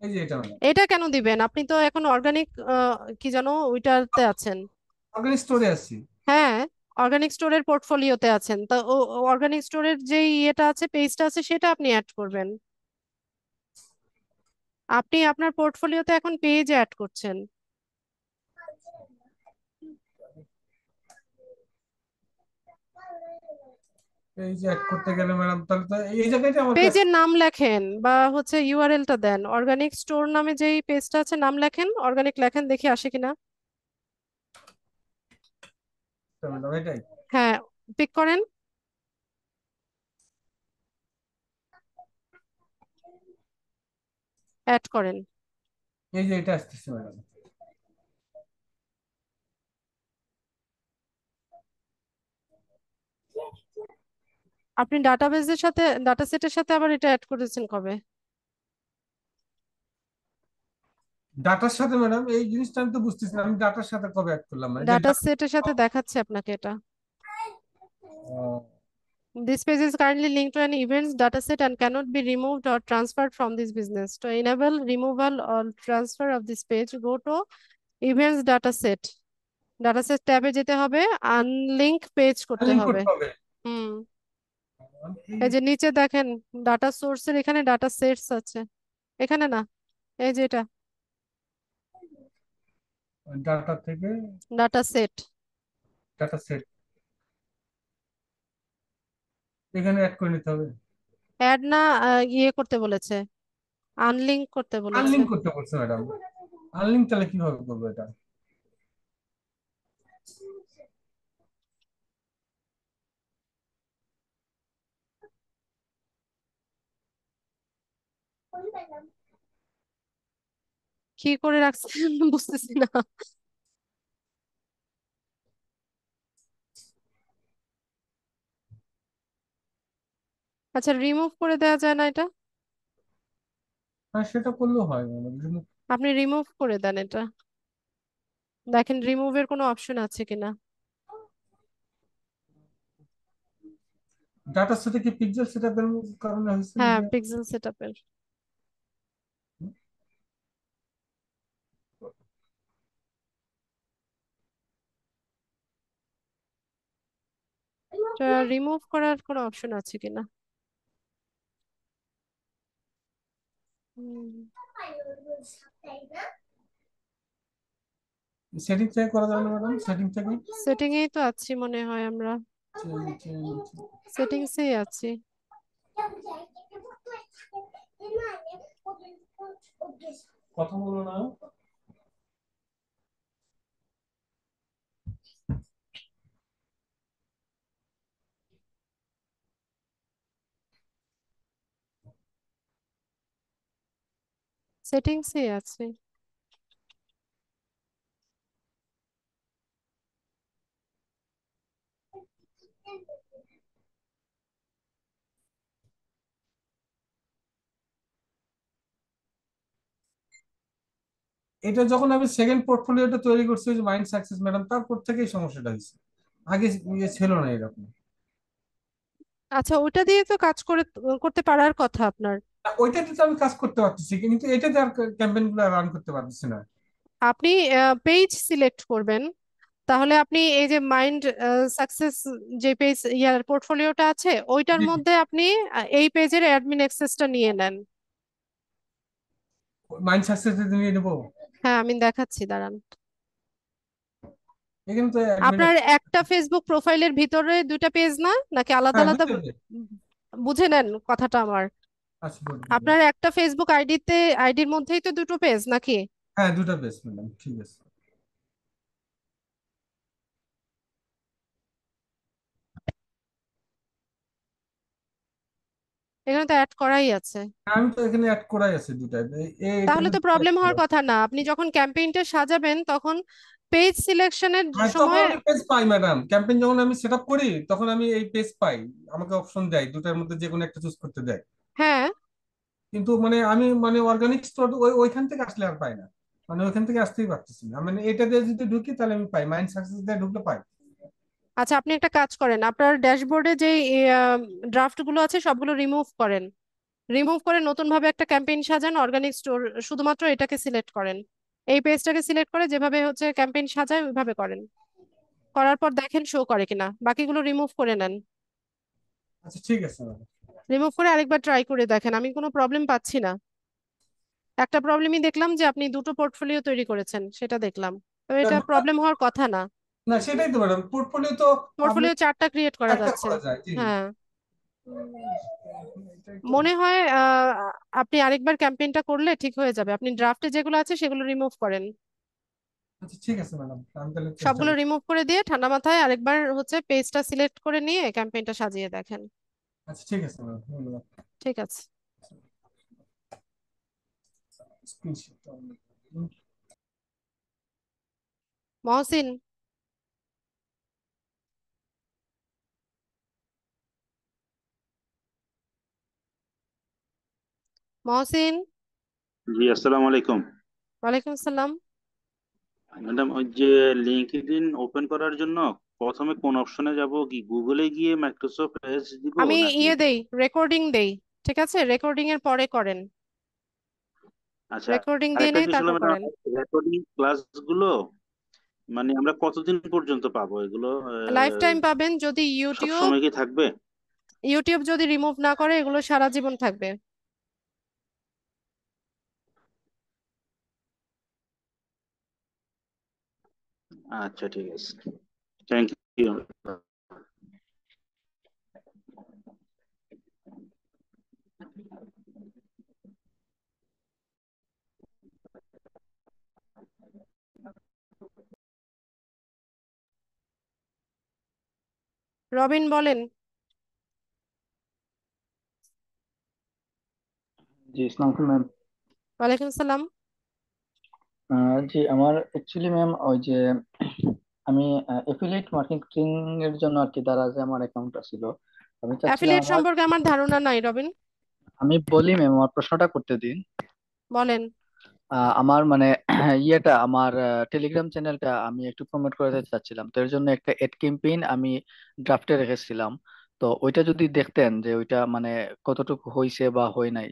এই যে এটা ম্যাডাম, এটা কেন দিবেন? আপনি তো এখন অর্গানিক কি জানো ওইটাতে আছেন। অর্গানিক স্টোরে আছি। হ্যাঁ, অর্গানিক স্টোরের পোর্টফোলিওতে আছেন, তো অর্গানিক স্টোরের যে ইয়েটা আছে, পেজটা আছে, সেটা আপনি অ্যাড করবেন। আপনি আপনার পোর্টফোলিওতে এখন পেজ অ্যাড করছেন। এই যে অ্যাড করতে গেলে ম্যাডাম, তাহলে তো এই জায়গাটা আমাকে পেজের নাম লেখেন বা হচ্ছে ইউআরএলটা দেন, অর্গানিক স্টোর নামে যেই পেজটা আছে নাম লেখেন, অর্গানিক লেখেন, দেখি আসে কিনা। ম্যাডাম এটাই। হ্যাঁ, পিক করেন, অ্যাড করেন। এই যে এটা আসতেছে ম্যাডাম। আপনি ডাটাবেজের সাথে, ডাটা সেটের সাথে আবার এটা অ্যাড করেছেন কবে? ডাটার সাথে ম্যাডাম এই জিনিসটা আমি তো বুঝতেছি না, আমি ডাটার সাথে কবে অ্যাড করলাম মানে যে ডাটা সেটের সাথে দেখাচ্ছে আপনাকে এটা। ও, This page is currently linked to an events dataset and cannot be removed or transferred from this business. To enable removal or transfer of this page, go to events dataset. Dataset ট্যাবে যেতে হবে, আনলিংক পেজ করতে লিঙ্ক হবে। করতে হবে। হুম, এই এই যে নিচে দেখেন ডাটা সোর্সের এখানে ডাটা সেটস আছে, এখানে না, এই যে এটা ডাটা থেকে ডাটা সেট। ডাটা সেট এখানে অ্যাড করে নিতে হবে। অ্যাড না, ইয়ে করতে বলেছে, আনলিংক করতে বলেছে। আনলিঙ্ক করতে বলছে ম্যাডাম। আনলিঙ্ক তাহলে কিভাবে করবো এটা? কি করে রাখছেন বুঝতেছি না। আচ্ছা, রিমুভ করে দেওয়া যায় না এটা? হ্যাঁ সেটা করলেও হয় ম্যাডাম। আপনি রিমুভ করে দেন এটা, দেখেন রিমুভের কোনো অপশন আছে কিনা। ডাটার সাথে কি পিক্সেল সেটআপের কারণে হয়েছে হ্যাঁ, নাকি? পিক্সেল সেটআপের। এটা রিমুভ করার কোনো অপশন আছে কিনা। সেটিং থেকে করা যাবে না ম্যাডাম? সেটিং থেকে সেটিং এই তো আছি মনে হয় আমরা, সেটিংসেই আছি। কথা বলো না। সেটিংসেই আছি। এটা যখন আমি সেকেন্ড পোর্টফোলিওটা তৈরি করছি ওই যে মাইন্ড সাকসেস ম্যাডাম, তারপর থেকেই সমস্যাটা হয়েছে। আগে ইয়ে ছিল না এরকম। আচ্ছা, ওটা দিয়ে তো কাজ করতে পারার কথা আপনার। ওইটাতে তো আমি কাজ করতে পারতেছি, কিন্তু এটাতে আর ক্যাম্পেইন গুলো রান করতে পারতেছি না। আপনি পেজ সিলেক্ট করবেন, তাহলে আপনি এই যে মাইন্ড সাকসেস যে পেজ ইয়ার পোর্টফোলিওটা আছে ওইটার জি জি। মধ্যে আপনি এই পেজের অ্যাডমিন অ্যাক্সেসটা নিয়ে নেন। মাইন্ড সাকসেস নিয়ে নেবো। হ্যাঁ, আমি দেখাচ্ছি, দাঁড়ান। এখানে তো অ্যাডমিন। আপনার একটা ফেসবুক প্রোফাইলের ভিতরে দুইটা পেজ না, নাকি আলাদা হ্যাঁ আলাদা? দুটো পেজ। বুঝে নেন কথাটা আমার। আচ্ছা বলুন। আপনার একটা ফেসবুক আইডির মধ্যেই তো দুটো পেজ নাকি? হ্যাঁ দুটো পেজ ম্যাডাম, ঠিক আছে। এখানে তো অ্যাড করাই আছে। আমি তো এখানে অ্যাড করাই আছে দুটাই, তাহলে এখানে তো দুটো add প্রবলেম করা হওয়ার আছে। কথা না, আপনি যখন ক্যাম্পেইনটা সাজাবেন তখন পেজ সিলেকশনের আর তখন সময়। আমি পেজ পাই ম্যাডাম, ক্যাম্পেইন যখন আমি সেট আপ করি তখন আমি এই পেজ পাই। আমাকে অপশন দেয় দুটার মধ্যে যে কোনো একটা চুজ করতে দেয়। হ্যাঁ, কিন্তু মানে আমি মানে অর্গানিক স্টোর ওইখান থেকে আসলে আর পাই না। মানে ওইখান থেকে আসতেই পারতেছি না, মানে এটা দিয়ে যদি ঢুকি তাহলে আমি পাই, মাইন্ড সাকসেস দিয়ে ঢুকলে পাই। আচ্ছা, আপনি একটা কাজ করেন, আপনার ড্যাশবোর্ডে যে ড্রাফট গুলো আছে সবগুলো রিমুভ করেন, রিমুভ করে নতুন ভাবে একটা ক্যাম্পেইন সাজান, অর্গানিক স্টোর শুধুমাত্র এটাকে সিলেক্ট করেন, এই পেজটাকে সিলেক্ট করে যেভাবে হচ্ছে ক্যাম্পেইন সাজায় ওইভাবে করেন, করার পর দেখেন শো করে কিনা, বাকিগুলো রিমুভ করে নেন। আচ্ছা ঠিক আছে ম্যাডাম। রিমুভ করে আরেকবার ট্রাই করে দেখেন, আমি কোনো প্রবলেম পাচ্ছি না। একটা প্রবলেমই দেখলাম যে আপনি দুটো পোর্টফোলিও তৈরি করেছেন, সেটা দেখলাম, তো এটা প্রবলেম হওয়ার কথা না। না সেটাই তো ম্যাডাম, পোর্টফোলিও তো আপনি পোর্টফোলিও চারটা ক্রিয়েট করা একটা যাচ্ছে। করা যায় জি। হ্যাঁ, এটা একটু মনে হয় আপনি আরেকবার ক্যাম্পেইনটা করলে ঠিক হয়ে যাবে। আপনি ড্রাফটে যেগুলো আছে সেগুলো রিমুভ করেন, আচ্ছা, ঠিক আছে ম্যাডাম, আমি তাহলে চেষ্টা সবগুলো করি। রিমুভ করে দিয়ে ঠান্ডা মাথায় আরেকবার হচ্ছে পেজটা সিলেক্ট করে নিয়ে ক্যাম্পেইনটা সাজিয়ে দেখেন। আচ্ছা, ঠিক আছে ম্যাডাম, ধন্যবাদ। ঠিক আছে। স্ক্রিনশট। মহসিন, মহসিন। জি আসসালামু আলাইকুম। ওয়ালাইকুম আসসালাম। ম্যাডাম, ওই যে লিঙ্কডইন ওপেন করার জন্য প্রথমে কোন অপশনে যাব, কি গুগলে গিয়ে মাইক্রোসফট এজ দিব আমি নাকি? দেই, রেকর্ডিং দেই। ঠিক আছে, রেকর্ডিং এর পরে করেন। আচ্ছা, রেকর্ডিং দিয়ে আরেকটা নিয়ে জিনিস হলো তারপর ম্যাডাম, করেন। রেকর্ডিং ক্লাসগুলো মানে আমরা কতদিন পর্যন্ত পাবো এগুলো? লাইফ টাইম পাবেন। যদি সব ইউটিউব সময় কি থাকবে? ইউটিউব যদি রিমুভ না করে এগুলো সারা জীবন থাকবে। আচ্ছা, ঠিক আছে, থ্যাংক ইউ। রবিন বলেন। জি, আসসালামু আলাইকুম ম্যাম। ওয়ালাইকুম আসসালাম। জি, আমার অ্যাকচুয়ালি ম্যাম ওই যে আমি এফিলিয়েট মার্কেটিং এর জন্য আর কি দারাজে আমার অ্যাকাউন্ট ছিল। আমি চাচ্ছিলাম অ্যাফিলিয়েট আমার, সম্পর্কে আমার ধারণা নাই রবিন। আমি বলি ম্যাম, আমার প্রশ্নটা করতে দিন। বলেন। আমার মানে ইয়েটা, আমার টেলিগ্রাম চ্যানেলটা আমি একটু প্রমোট করতে চাচ্ছিলাম, তো এর জন্য একটা এড ক্যাম্পেইন আমি ড্রাফটে রেখেছিলাম। তো ওইটা যদি দেখতেন যে ওইটা মানে কতটুকু হয়েছে বা হয় নাই।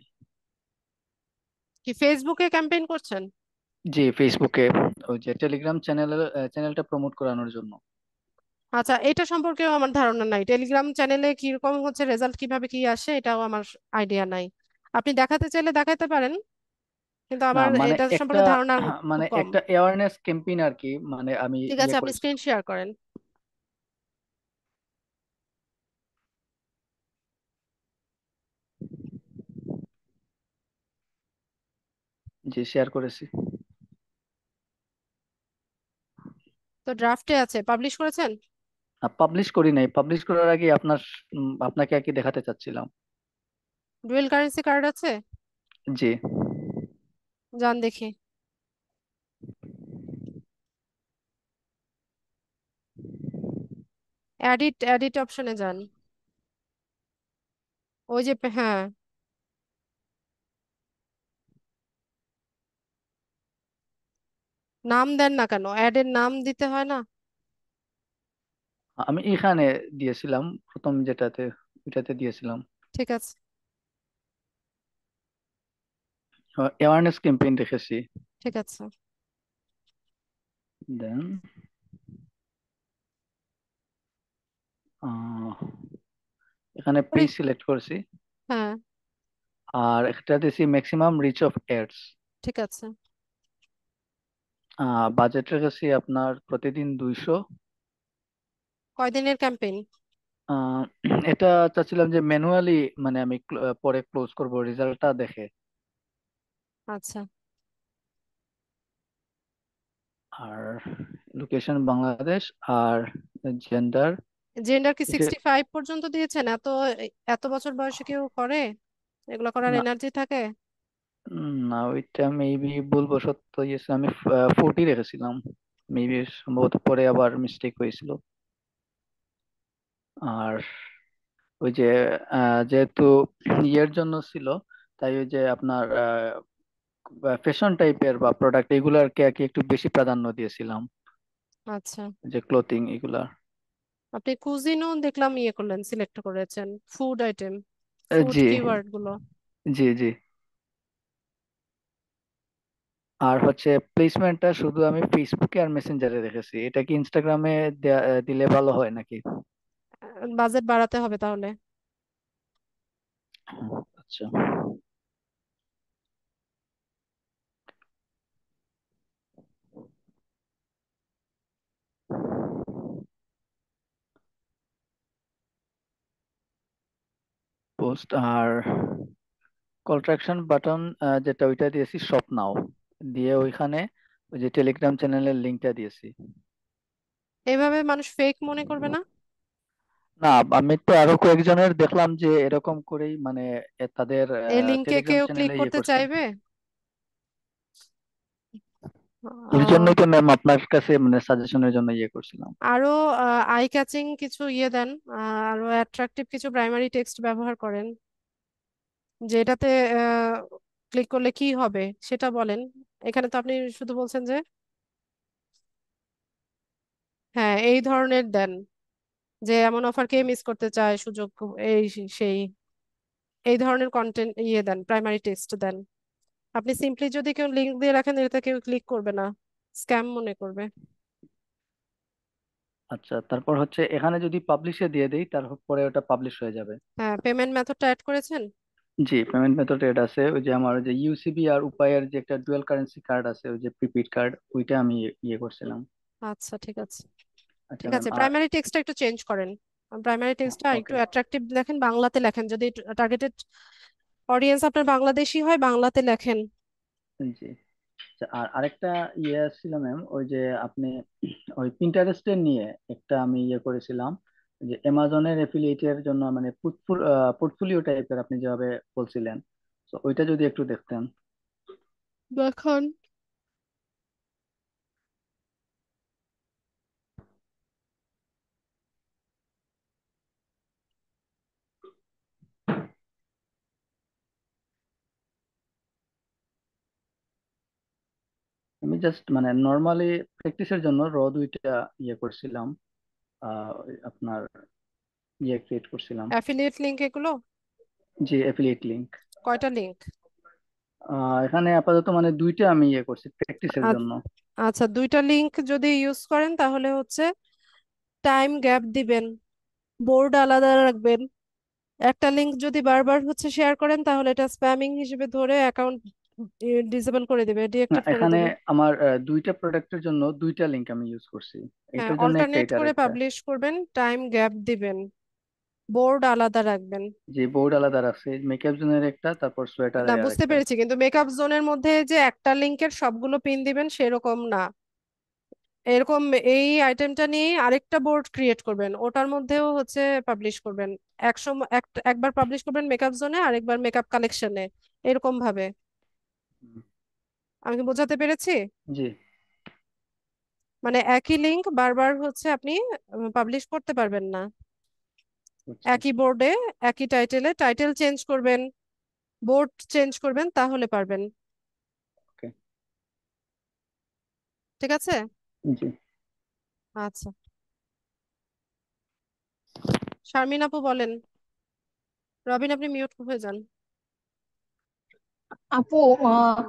কি ফেসবুকে ক্যাম্পেইন করছেন? জি, ফেসবুকে ওই যে টেলিগ্রাম চ্যানেলটা প্রমোট করানোর জন্য। আচ্ছা, এটা সম্পর্কেও আমার ধারণা নাই। টেলিগ্রাম চ্যানেলে কিরকম হচ্ছে রেজাল্ট, কিভাবে কি আসে, এটাও আমার আইডিয়া নাই। আপনি দেখাতে চাইলে দেখাতে পারেন, কিন্তু না আমার মানে এটা একটা সম্পর্কে ধারণা মানে খুব কম। একটা অ্যাওয়ারনেস ক্যাম্পেইন আর কি, মানে আমি ঠিক ইয়ে আছে, আপনি করেছি। স্ক্রিন শেয়ার করেন। জি, শেয়ার করেছি। তো ড্রাফটে আছে, পাবলিশ করেছেন? পাবলিশ করি নাই, পাবলিশ করার আগে আপনাকে আর কি দেখাতে চাচ্ছিলাম। ডুয়েল কারেন্সি কার্ড আছে? জি। যান দেখি। এডিট এডিট অপশনে যান। ওই যে হ্যাঁ, নাম দেন না কেন? অ্যাডের নাম দিতে হয় না? আমি এখানে দিয়েছিলাম, প্রথম যেটাতে, ওইটাতে দিয়েছিলাম। ঠিক আছে। অ্যাওয়ারনেস ক্যাম্পেইন রেখেছি। ঠিক আছে। দেন এখানে ওরে, পেজ সিলেক্ট করছি। হ্যাঁ, আর একটা দিয়েছি ম্যাক্সিমাম রিচ অফ এডস। ঠিক আছে। বাজেট রেখেছি আপনার প্রতিদিন 200। কয়দিনের ক্যাম্পেইন? আহ, এটা চাচ্ছিলাম যে ম্যানুয়ালি, মানে আমি পরে ক্লোজ করব রেজাল্টটা দেখে। আচ্ছা। আর লোকেশন বাংলাদেশ। আর জেন্ডার। জেন্ডার কি 65 পর্যন্ত দিয়েছেন? এত এত বছর বয়সে কেউ করে এগুলো করার না, এনার্জি থাকে? না ওইটা মেবি ভুলবশত ইয়েস, আমি 40 রেখেছিলাম। মেবি সম্ভবত পরে আবার মিস্টেক হয়েছিল। আর ওই যে যেহেতু ইয়ের জন্য ছিল, তাই ওই যে আপনার ফ্যাশন টাইপের বা প্রোডাক্ট এগুলারকে আর কি একটু বেশি প্রাধান্য দিয়েছিলাম, আচ্ছা। যে ক্লোথিং এগুলা। আপনি কুজিনও দেখলাম করলেন, সিলেক্ট করেছেন। ফুড আইটেম, ফুড জি, কিওয়ার্ড গুলো। জি, জি। আর হচ্ছে প্লেসমেন্টটা শুধু আমি ফেসবুকে আর মেসেঞ্জারে রেখেছি, এটা কি ইনস্টাগ্রামে দিলে ভালো হয় নাকি? বাজেট বাড়াতে হবে তাহলে। আচ্ছা। পোস্ট, আর কল টু অ্যাকশন বাটন যেটা ওইটা দিয়েছি শপ নাও, দিয়ে ওইখানে ওই যে টেলিগ্রাম চ্যানেলের লিঙ্কটা দিয়েছি। এইভাবে মানুষ ফেক মনে করবে না? না, আমি তো আরো কয়েকজনের দেখলাম যে এরকম করেই মানে তাদের এই লিঙ্কে টেলিগ্রাম কেউ ক্লিক চ্যানেলে ইয়ে করতে করছে। চাইবে? এর আহ, জন্যই তো ম্যাম আপনার কাছে মানে সাজেশনের জন্য ইয়ে করছিলাম। আরো আই ক্যাচিং কিছু দেন, আরো অ্যাট্রাকটিভ কিছু প্রাইমারি টেক্সট ব্যবহার করেন, যেটাতে ক্লিক করলে কি হবে সেটা বলেন। এখানে তো আপনি শুধু বলছেন যে হ্যাঁ এই ধরনের দেন, যে এমন অফার কে মিস করতে চায়, সুযোগ এই সেই, এই ধরনের কন্টেন্ট দেন, প্রাইমারি টেক্সট দেন। আপনি সিম্পলি যদি কেউ লিংক দিয়ে রাখেন, এটাতে কেউ ক্লিক করবে না, স্ক্যাম মনে করবে। আচ্ছা, তারপর হচ্ছে এখানে যদি পাবলিশে দিয়ে দেই তারপরে ওটা পাবলিশ হয়ে যাবে। হ্যাঁ, পেমেন্ট মেথডটা অ্যাড করেছেন? জি, পেমেন্ট মেথড এড আছে, ওই যে আমার যে ইউসিবি আর উপায়ের যে একটা ডুয়াল কারেন্সি কার্ড আছে, ওই যে প্রিপেড কার্ড, ওইটা আমি ইয়ে করছিলাম। আচ্ছা ঠিক আছে। আচ্ছা ঠিক ম্যাম। আছে, আর প্রাইমারি টেক্সটটা একটু চেঞ্জ করেন। প্রাইমারি টেক্সটটা একটু ওকে। অ্যাট্রাকটিভ লেখেন, বাংলাতে লেখেন, যদি টার্গেটেড অডিয়েন্স আপনার বাংলাদেশি হয় বাংলাতে লেখেন। জি। আচ্ছা, আর আরেকটা ইয়ে ছিল ম্যাম, ওই যে আপনি ওই পিন্টারেস্টের নিয়ে একটা আমি ইয়ে করেছিলাম, যে অ্যামাজনের এফিলিয়েটের জন্য মানে পোর্টফোলিও টাইপের আপনি যেভাবে বলছিলেন, তো ওইটা যদি একটু দেখতেন। দেখান। আমি জাস্ট মানে নর্মালি প্র্যাকটিসের জন্য দুইটা ইয়ে করছিলাম, ওই আপনার ইয়ে ক্রিয়েট করছিলাম। অ্যাফিলিয়েট লিংক এগুলো? জি, অ্যাফিলিয়েট লিংক। কয়টা লিংক? এখানে আপাতত মানে দুইটা আমি ইয়ে করছি প্র্যাকটিসের জন্য। আচ্ছা, দুইটা লিংক যদি ইউজ করেন তাহলে হচ্ছে টাইম গ্যাপ দিবেন, বোর্ড আলাদা রাখবেন। একটা লিংক যদি বারবার হচ্ছে শেয়ার করেন তাহলে এটা স্প্যামিং হিসেবে ধরে অ্যাকাউন্ট ডিসেবল করে দিবে, না, ডিএক্টিভ করে এখানে দিবে। আমার দুইটা প্রোডাক্টের জন্য দুইটা লিংক আমি ইউজ করছি, হ্যাঁ, এটার জন্য একটা, অল্টারনেট এটার করে একটা। পাবলিশ করবেন, টাইম গ্যাপ দিবেন, বোর্ড আলাদা রাখবেন। যে বোর্ড আলাদা রাখছি, মেকআপ জোনের একটা, তারপর না, সোয়েটারের আর বুঝতে একটা। পেরেছি, কিন্তু মেকআপ জোনের মধ্যে যে একটা লিংকের সবগুলো পিন দিবেন সেরকম না। এরকম এই আইটেমটা নিয়ে আরেকটা বোর্ড ক্রিয়েট করবেন, ওটার মধ্যেও হচ্ছে পাবলিশ করবেন। একবার পাবলিশ করবেন মেকআপ জোনে, আরেকবার মেকআপ কালেকশনে, এরকম ভাবে। হুম, আমি কি বোঝাতে পেরেছি? জি। মানে একই লিংক বারবার হচ্ছে আপনি পাবলিশ করতে পারবেন না। বুঝছি। একই বোর্ডে একই টাইটেলে টাইটেল চেঞ্জ করবেন, বোর্ড চেঞ্জ করবেন, তাহলে পারবেন। ওকে। ঠিক আছে। জি। আচ্ছা, শারমিন আপু বলেন। রবিন, আপনি মিউট হয়ে যান। আপু, আহ,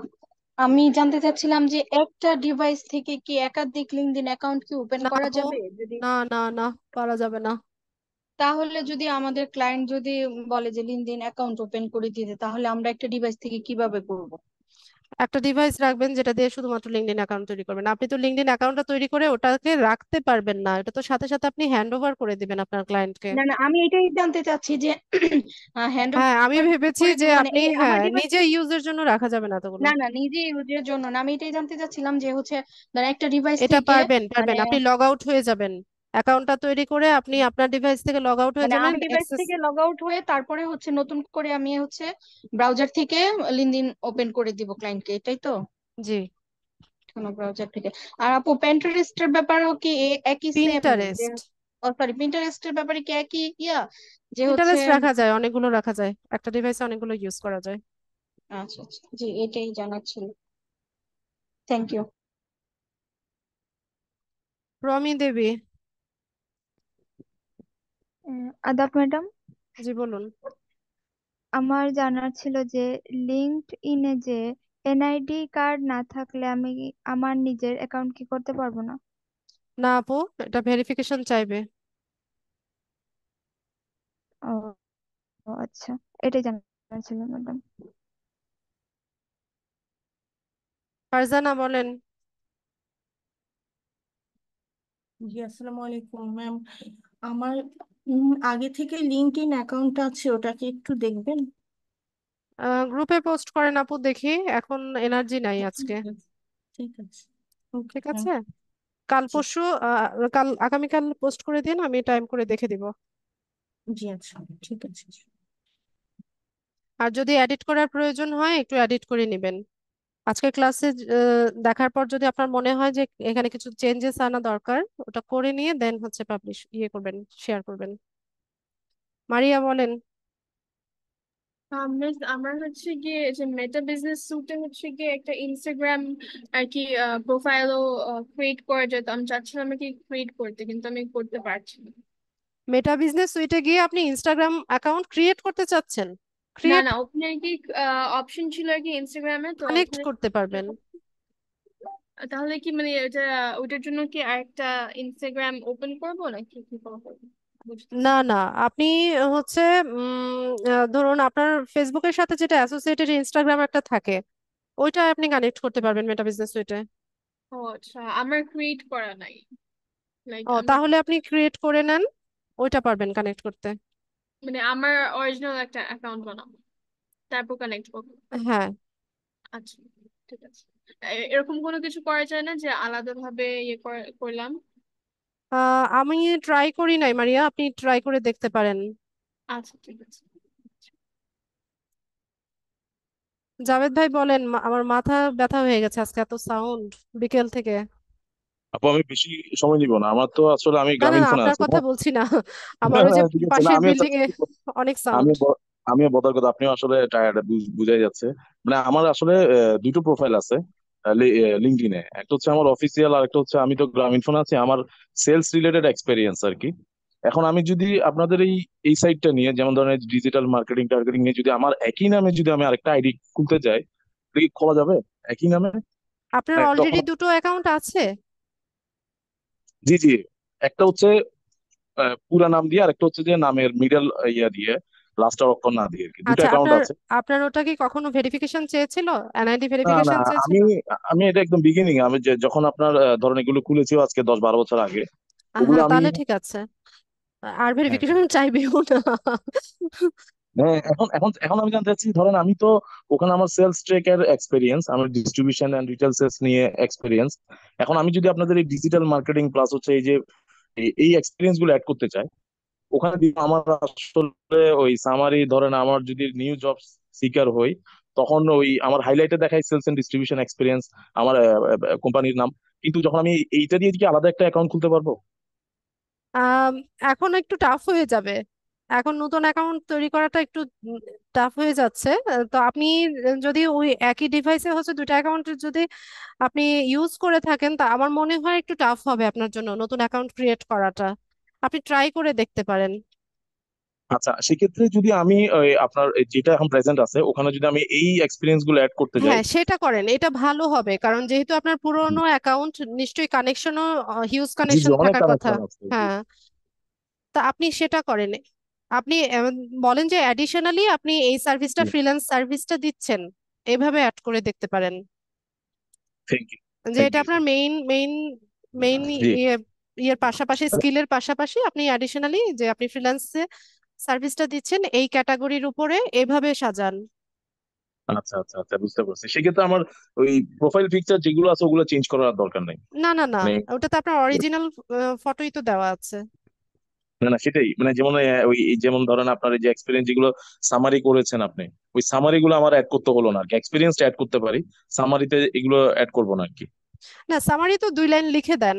আমি জানতে চাচ্ছিলাম যে একটা ডিভাইস থেকে কি একাধিক লিঙ্কডইন অ্যাকাউন্ট কি ওপেন না করা আপু, যাবে? যদি না না না, পারা যাবে না। তাহলে যদি আমাদের ক্লায়েন্ট যদি বলে যে লিঙ্কডইন অ্যাকাউন্ট ওপেন করে দিতে, তাহলে আমরা একটা ডিভাইস থেকে কিভাবে করব? একটা ডিভাইস রাখবেন যেটা দিয়ে শুধুমাত্র লিঙ্কডইন অ্যাকাউন্ট তৈরি করবেন। আপনি তো লিঙ্কডইন অ্যাকাউন্টটা তৈরি করে ওটাকে রাখতে পারবেন না, এটা তো সাথে সাথে আপনি হ্যান্ড ওভার করে দিবেন আপনার ক্লায়েন্টকে। না না, আমি এটাই জানতে চাচ্ছি যে হ্যান্ড হ্যাঁ, আমি ওভার ভেবেছি করে যে দিব মানে আপনি, এই আমার হ্যাঁ, ডিভাইস। নিজে ইউজের জন্য রাখা যাবে না এতগুলো। না না, নিজে ইউজের জন্য না, আমি এটাই জানতে চাচ্ছিলাম যে হচ্ছে ধর একটা ডিভাইস এটা থেকে পারবেন মানে পারবেন, আপনি লগ আউট হয়ে যাবেন, অ্যাকাউন্টটা তৈরি করে আপনি আপনার ডিভাইস থেকে লগ আউট হয়ে মানে যাবেন, আমি ডিভাইস অ্যাক্সেস। থেকে লগ আউট হয়ে তারপরে হচ্ছে নতুন করে আমি হচ্ছে ব্রাউজার থেকে লিঙ্কডইন ওপেন করে দিব ক্লায়েন্টকে, এটাই তো? জি। কোনো ব্রাউজার থেকে। আর আপু, প্যান্টারেস্টের ব্যাপারেও কি একই সেম? যে পিন্টারেস্ট? ও সরি, প্রিন্টারেস্টের ব্যাপারে কি একই যে হচ্ছে? পিন্টারেস্ট রাখা যায়, অনেকগুলো রাখা যায়, একটা ডিভাইসে অনেকগুলো ইউজ করা যায়। আচ্ছা আচ্ছা, জি, এটাই জানার ছিল। Thank you. রমি দেবী। আদাব ম্যাডাম, জি বলুন। আমার জানার ছিল যে লিঙ্কড ইনে যে এনআইডি কার্ড না থাকলে আমি আমার নিজের অ্যাকাউন্ট কি করতে পারবো না? না আপু, এটা ভেরিফিকেশন চাইবে। ও ও আচ্ছা, এটাই জানার ছিল ম্যাডাম। ফারজানা বলেন। জি, আসসালামু আলাইকুম ম্যাম। আমার আগে থেকে লিঙ্কডইন অ্যাকাউন্ট আছে, ওটাকে একটু দেখবেন। গ্রুপে পোস্ট করেন আপু, দেখি। এখন এনার্জি নাই আজকে। ঠিক আছে, ঠিক আছে, ওকে, ঠিক থ্যাংক আছে, কাল জি। পরশু আগামীকাল পোস্ট করে দিন, আমি টাইম করে দেখে দিব। জি আচ্ছা, ঠিক আছে। আর যদি এডিট করার প্রয়োজন হয় একটু এডিট করে নেবেন। আজকের ক্লাসে দেখার পর যদি আপনার মনে হয় যে এখানে কিছু চেঞ্জেস আনা দরকার, ওটা করে নিয়ে দেন হচ্ছে পাবলিশ করবেন, শেয়ার করবেন। মারিয়া বলেন। আমার হচ্ছে গিয়ে যে মেটা বিজনেস সুটে হচ্ছে গিয়ে একটা ইনস্টাগ্রাম আর কি প্রোফাইলও ক্রিয়েট করা যেত। আমি চাচ্ছিলাম আর কি ক্রিয়েট করতে, কিন্তু আমি করতে পারছি না। মেটা বিজনেস সুইটে গিয়ে আপনি ইনস্টাগ্রাম অ্যাকাউন্ট ক্রিয়েট করতে চাচ্ছেন? না ক্রিয়েট না, ওখানে আর কি অপশন ছিল আর কি ইনস্টাগ্রামে, তো কানেক্ট ওখানে করতে পারবেন। তাহলে কি মানে এটা ওটার জন্য কি আরেকটা ইনস্টাগ্রাম ওপেন করবো নাকি কি করবো বুঝতেছি না না। না, আপনি হচ্ছে ধরুন আপনার ফেসবুকের সাথে যেটা অ্যাসোসিয়েটেড ইনস্টাগ্রাম একটা থাকে, ওইটা আপনি কানেক্ট করতে পারবেন মেটা বিজনেস সুইটে। ও আচ্ছা, আমার ক্রিয়েট করা নাই, লাইক ও, আমি তাহলে আপনি ক্রিয়েট করে নেন, ওইটা পারবেন কানেক্ট করতে। মানে আমার অরিজিনাল একটা অ্যাকাউন্ট বানাবো, তারপর কানেক্ট করবো। হ্যাঁ। আচ্ছা, ঠিক আছে। এরকম কোনো কিছু করা যায় না যে আলাদাভাবে করলাম? আমি ট্রাই করি নাই মারিয়া, আপনি ট্রাই করে দেখতে পারেন। আচ্ছা, ঠিক আছে। জাভেদ ভাই বলেন। আমার মাথা ব্যথা হয়ে গেছে আজকে, এত সাউন্ড বিকেল থেকে। আপু আমি বেশি সময় নিব না, আমার তো আসলে আমি না না গ্রামীণ না, ফোনে আপনার আছি কথা না। বলছি না। আমার ওই যে ঠিক আছে না, পাশের আমিও বিল্ডিং চাচ্ছি এ অনেক সাউন্ড। আমিও আমিও বদার কথা, আপনিও আসলে টায়ার্ড বুঝাই যাচ্ছে। মানে আমার আসলে দুটো প্রোফাইল আছে লিঙ্কডইনে, একটা হচ্ছে আমার অফিসিয়াল আর একটা হচ্ছে আমি তো গ্রামীণ ফোন আছি আমার সেলস রিলেটেড এক্সপেরিয়েন্স আর কি। এখন আমি যদি আপনাদের এই সাইটটা নিয়ে, যেমন ধরেন ডিজিটাল মার্কেটিং টার্গেটিং নিয়ে যদি আমার একই নামে যদি আমি আরেকটা আইডি খুলতে চাই, এটা কি খোলা যাবে একই নামে? আপনার মানে তখন অলরেডি দুটো অ্যাকাউন্ট আছে? জি জি, একটা হচ্ছে পুরা নাম দিয়ে, আর একটা হচ্ছে যে নামের মিডল ইয়া দিয়ে, লাস্টের অক্ষর না দিয়ে আর কি, দুটো আচ্ছা, অ্যাকাউন্ট আপনার আছে। আপনার ওটা কি কখনো ভেরিফিকেশন চেয়েছিল? এনআইডি না না, ভেরিফিকেশন আমি চেয়েছিল? আমি এটা একদম বিগিনিং, আমি যে যখন আপনার ধরেন এগুলো খুলেছি আজকে 10-12 বছর আগে, ওগুলো হ্যাঁ, আমি তাহলে ঠিক আছে। আর হ্যাঁ ভেরিফিকেশন হ্যাঁ চাইবেও না। হ্যাঁ, এখন এখন এখন আমি জানতে চাচ্ছি, ধরেন আমি তো ওখানে আমার সেলস ট্রেকের এক্সপিরিয়েন্স, আমার ডিস্ট্রিবিউশন এন্ড রিটেল সেলস নিয়ে এক্সপিরিয়েন্স। এখন আমি যদি আপনাদের এই ডিজিটাল মার্কেটিং প্লাস হচ্ছে এই যে এই এক্সপিরিয়েন্স গুলো অ্যাড করতে চাই, ওখানে দিয়ে আমার আসলে ওই সামারি, ধরেন আমার যদি নিউ জব সিকার হই, তখন ওই আমার হাইলাইটে দেখায় সেলস এন্ড ডিস্ট্রিবিউশন এক্সপিরিয়েন্স, আমার কোম্পানির নাম। কিন্তু যখন আমি এইটা দিয়ে কি আলাদা একটা অ্যাকাউন্ট খুলতে পারবো? আম, এখন একটু টাফ হয়ে যাবে। এখন নতুন অ্যাকাউন্ট তৈরি করাটা একটু টাফ হয়ে যাচ্ছে। তো আপনি যদি ওই একই ডিভাইসে হচ্ছে দুটো অ্যাকাউন্ট যদি আপনি ইউজ করে থাকেন, তা আমার মনে হয় একটু টাফ হবে আপনার জন্য নতুন অ্যাকাউন্ট ক্রিয়েট করাটা। আপনি ট্রাই করে দেখতে পারেন। আচ্ছা, সেক্ষেত্রে যদি আমি আপনার যেটা এখন প্রেজেন্ট আছে ওখানে যদি আমি এই এক্সপিরিয়েন্স গুলো অ্যাড করতে যাই। হ্যাঁ, সেটা করেন, এটা ভালো হবে, কারণ যেহেতু আপনার পুরোনো অ্যাকাউন্ট, নিশ্চয়ই কানেকশনও হিউজ জি জি, কানেকশন অনেক থাকার কথা। কানেকশন আছে জি। হ্যাঁ, তা আপনি সেটা করেন। আপনি বলেন যে অ্যাডিশনালি আপনি এই সার্ভিসটা, জি, ফ্রিল্যান্স সার্ভিসটা দিচ্ছেন, এভাবে অ্যাড করে দেখতে পারেন। Thank you. যে থ্যাংক এটা ইউ। আপনার মেইন মেইন মেইন জি। ইয়ে ইয়ের পাশাপাশি, স্কিলের পাশাপাশি আপনি অ্যাডিশনালি যে আপনি ফ্রিল্যান্সে সার্ভিসটা দিচ্ছেন এই ক্যাটাগরির উপরে এভাবে সাজান। আচ্ছা আচ্ছা আচ্ছা, বুঝতে পারছি। সেক্ষেত্রে আমার ওই প্রোফাইল পিকচার যেগুলো আছে ওগুলো চেঞ্জ করার দরকার নেই না না না, মানে? ওটাতে আপনার অরিজিনাল ফটোই তো দেওয়া আছে। না না, সেটাই মানে, যেমন ওই যেমন ধরেন আপনার এই যে এক্সপিরিয়েন্স যেগুলো সামারি করেছেন আপনি, ওই সামারি গুলো আমার অ্যাড করতে হলো না আর কি, এক্সপিরিয়েন্স অ্যাড করতে পারি, সামারিতে এগুলো অ্যাড করবো না আর কি। না, সামারি তো 2 লাইন লিখে দেন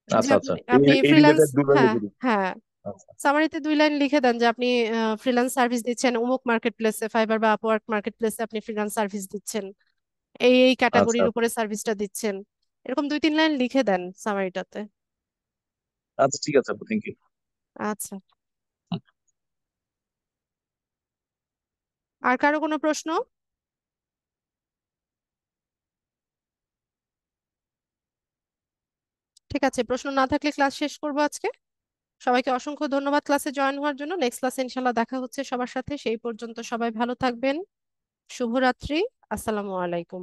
যে আচ্ছা আচ্ছা, আপনি এই আপনি এই ফ্রিল্যান্স। রিলেটেড দুটো হ্যাঁ লিখে দিই। হ্যাঁ, আচ্ছা সামারিতে 2 লাইন লিখে দেন যে আপনি ফ্রিল্যান্স সার্ভিস দিচ্ছেন অমুক মার্কেট প্লেসে, ফাইবার বা আপওয়ার্ক মার্কেট প্লেসে আপনি ফ্রিল্যান্স সার্ভিস দিচ্ছেন, এই এই আচ্ছা ক্যাটাগরির আচ্ছা উপরে সার্ভিসটা দিচ্ছেন, এরকম 2-3 লাইন লিখে দেন সামারিটাতে। আচ্ছা, ঠিক আছে আপু, থ্যাংক ইউ। আচ্ছা, আর কারো কোনো প্রশ্ন? ঠিক আছে, প্রশ্ন না থাকলে ক্লাস শেষ করবো আজকে। সবাইকে অসংখ্য ধন্যবাদ ক্লাসে জয়েন হওয়ার জন্য। নেক্সট ক্লাসে ইনশাল্লাহ দেখা হচ্ছে সবার সাথে, সেই পর্যন্ত সবাই ভালো থাকবেন। শুভরাত্রি। আসসালামু আলাইকুম।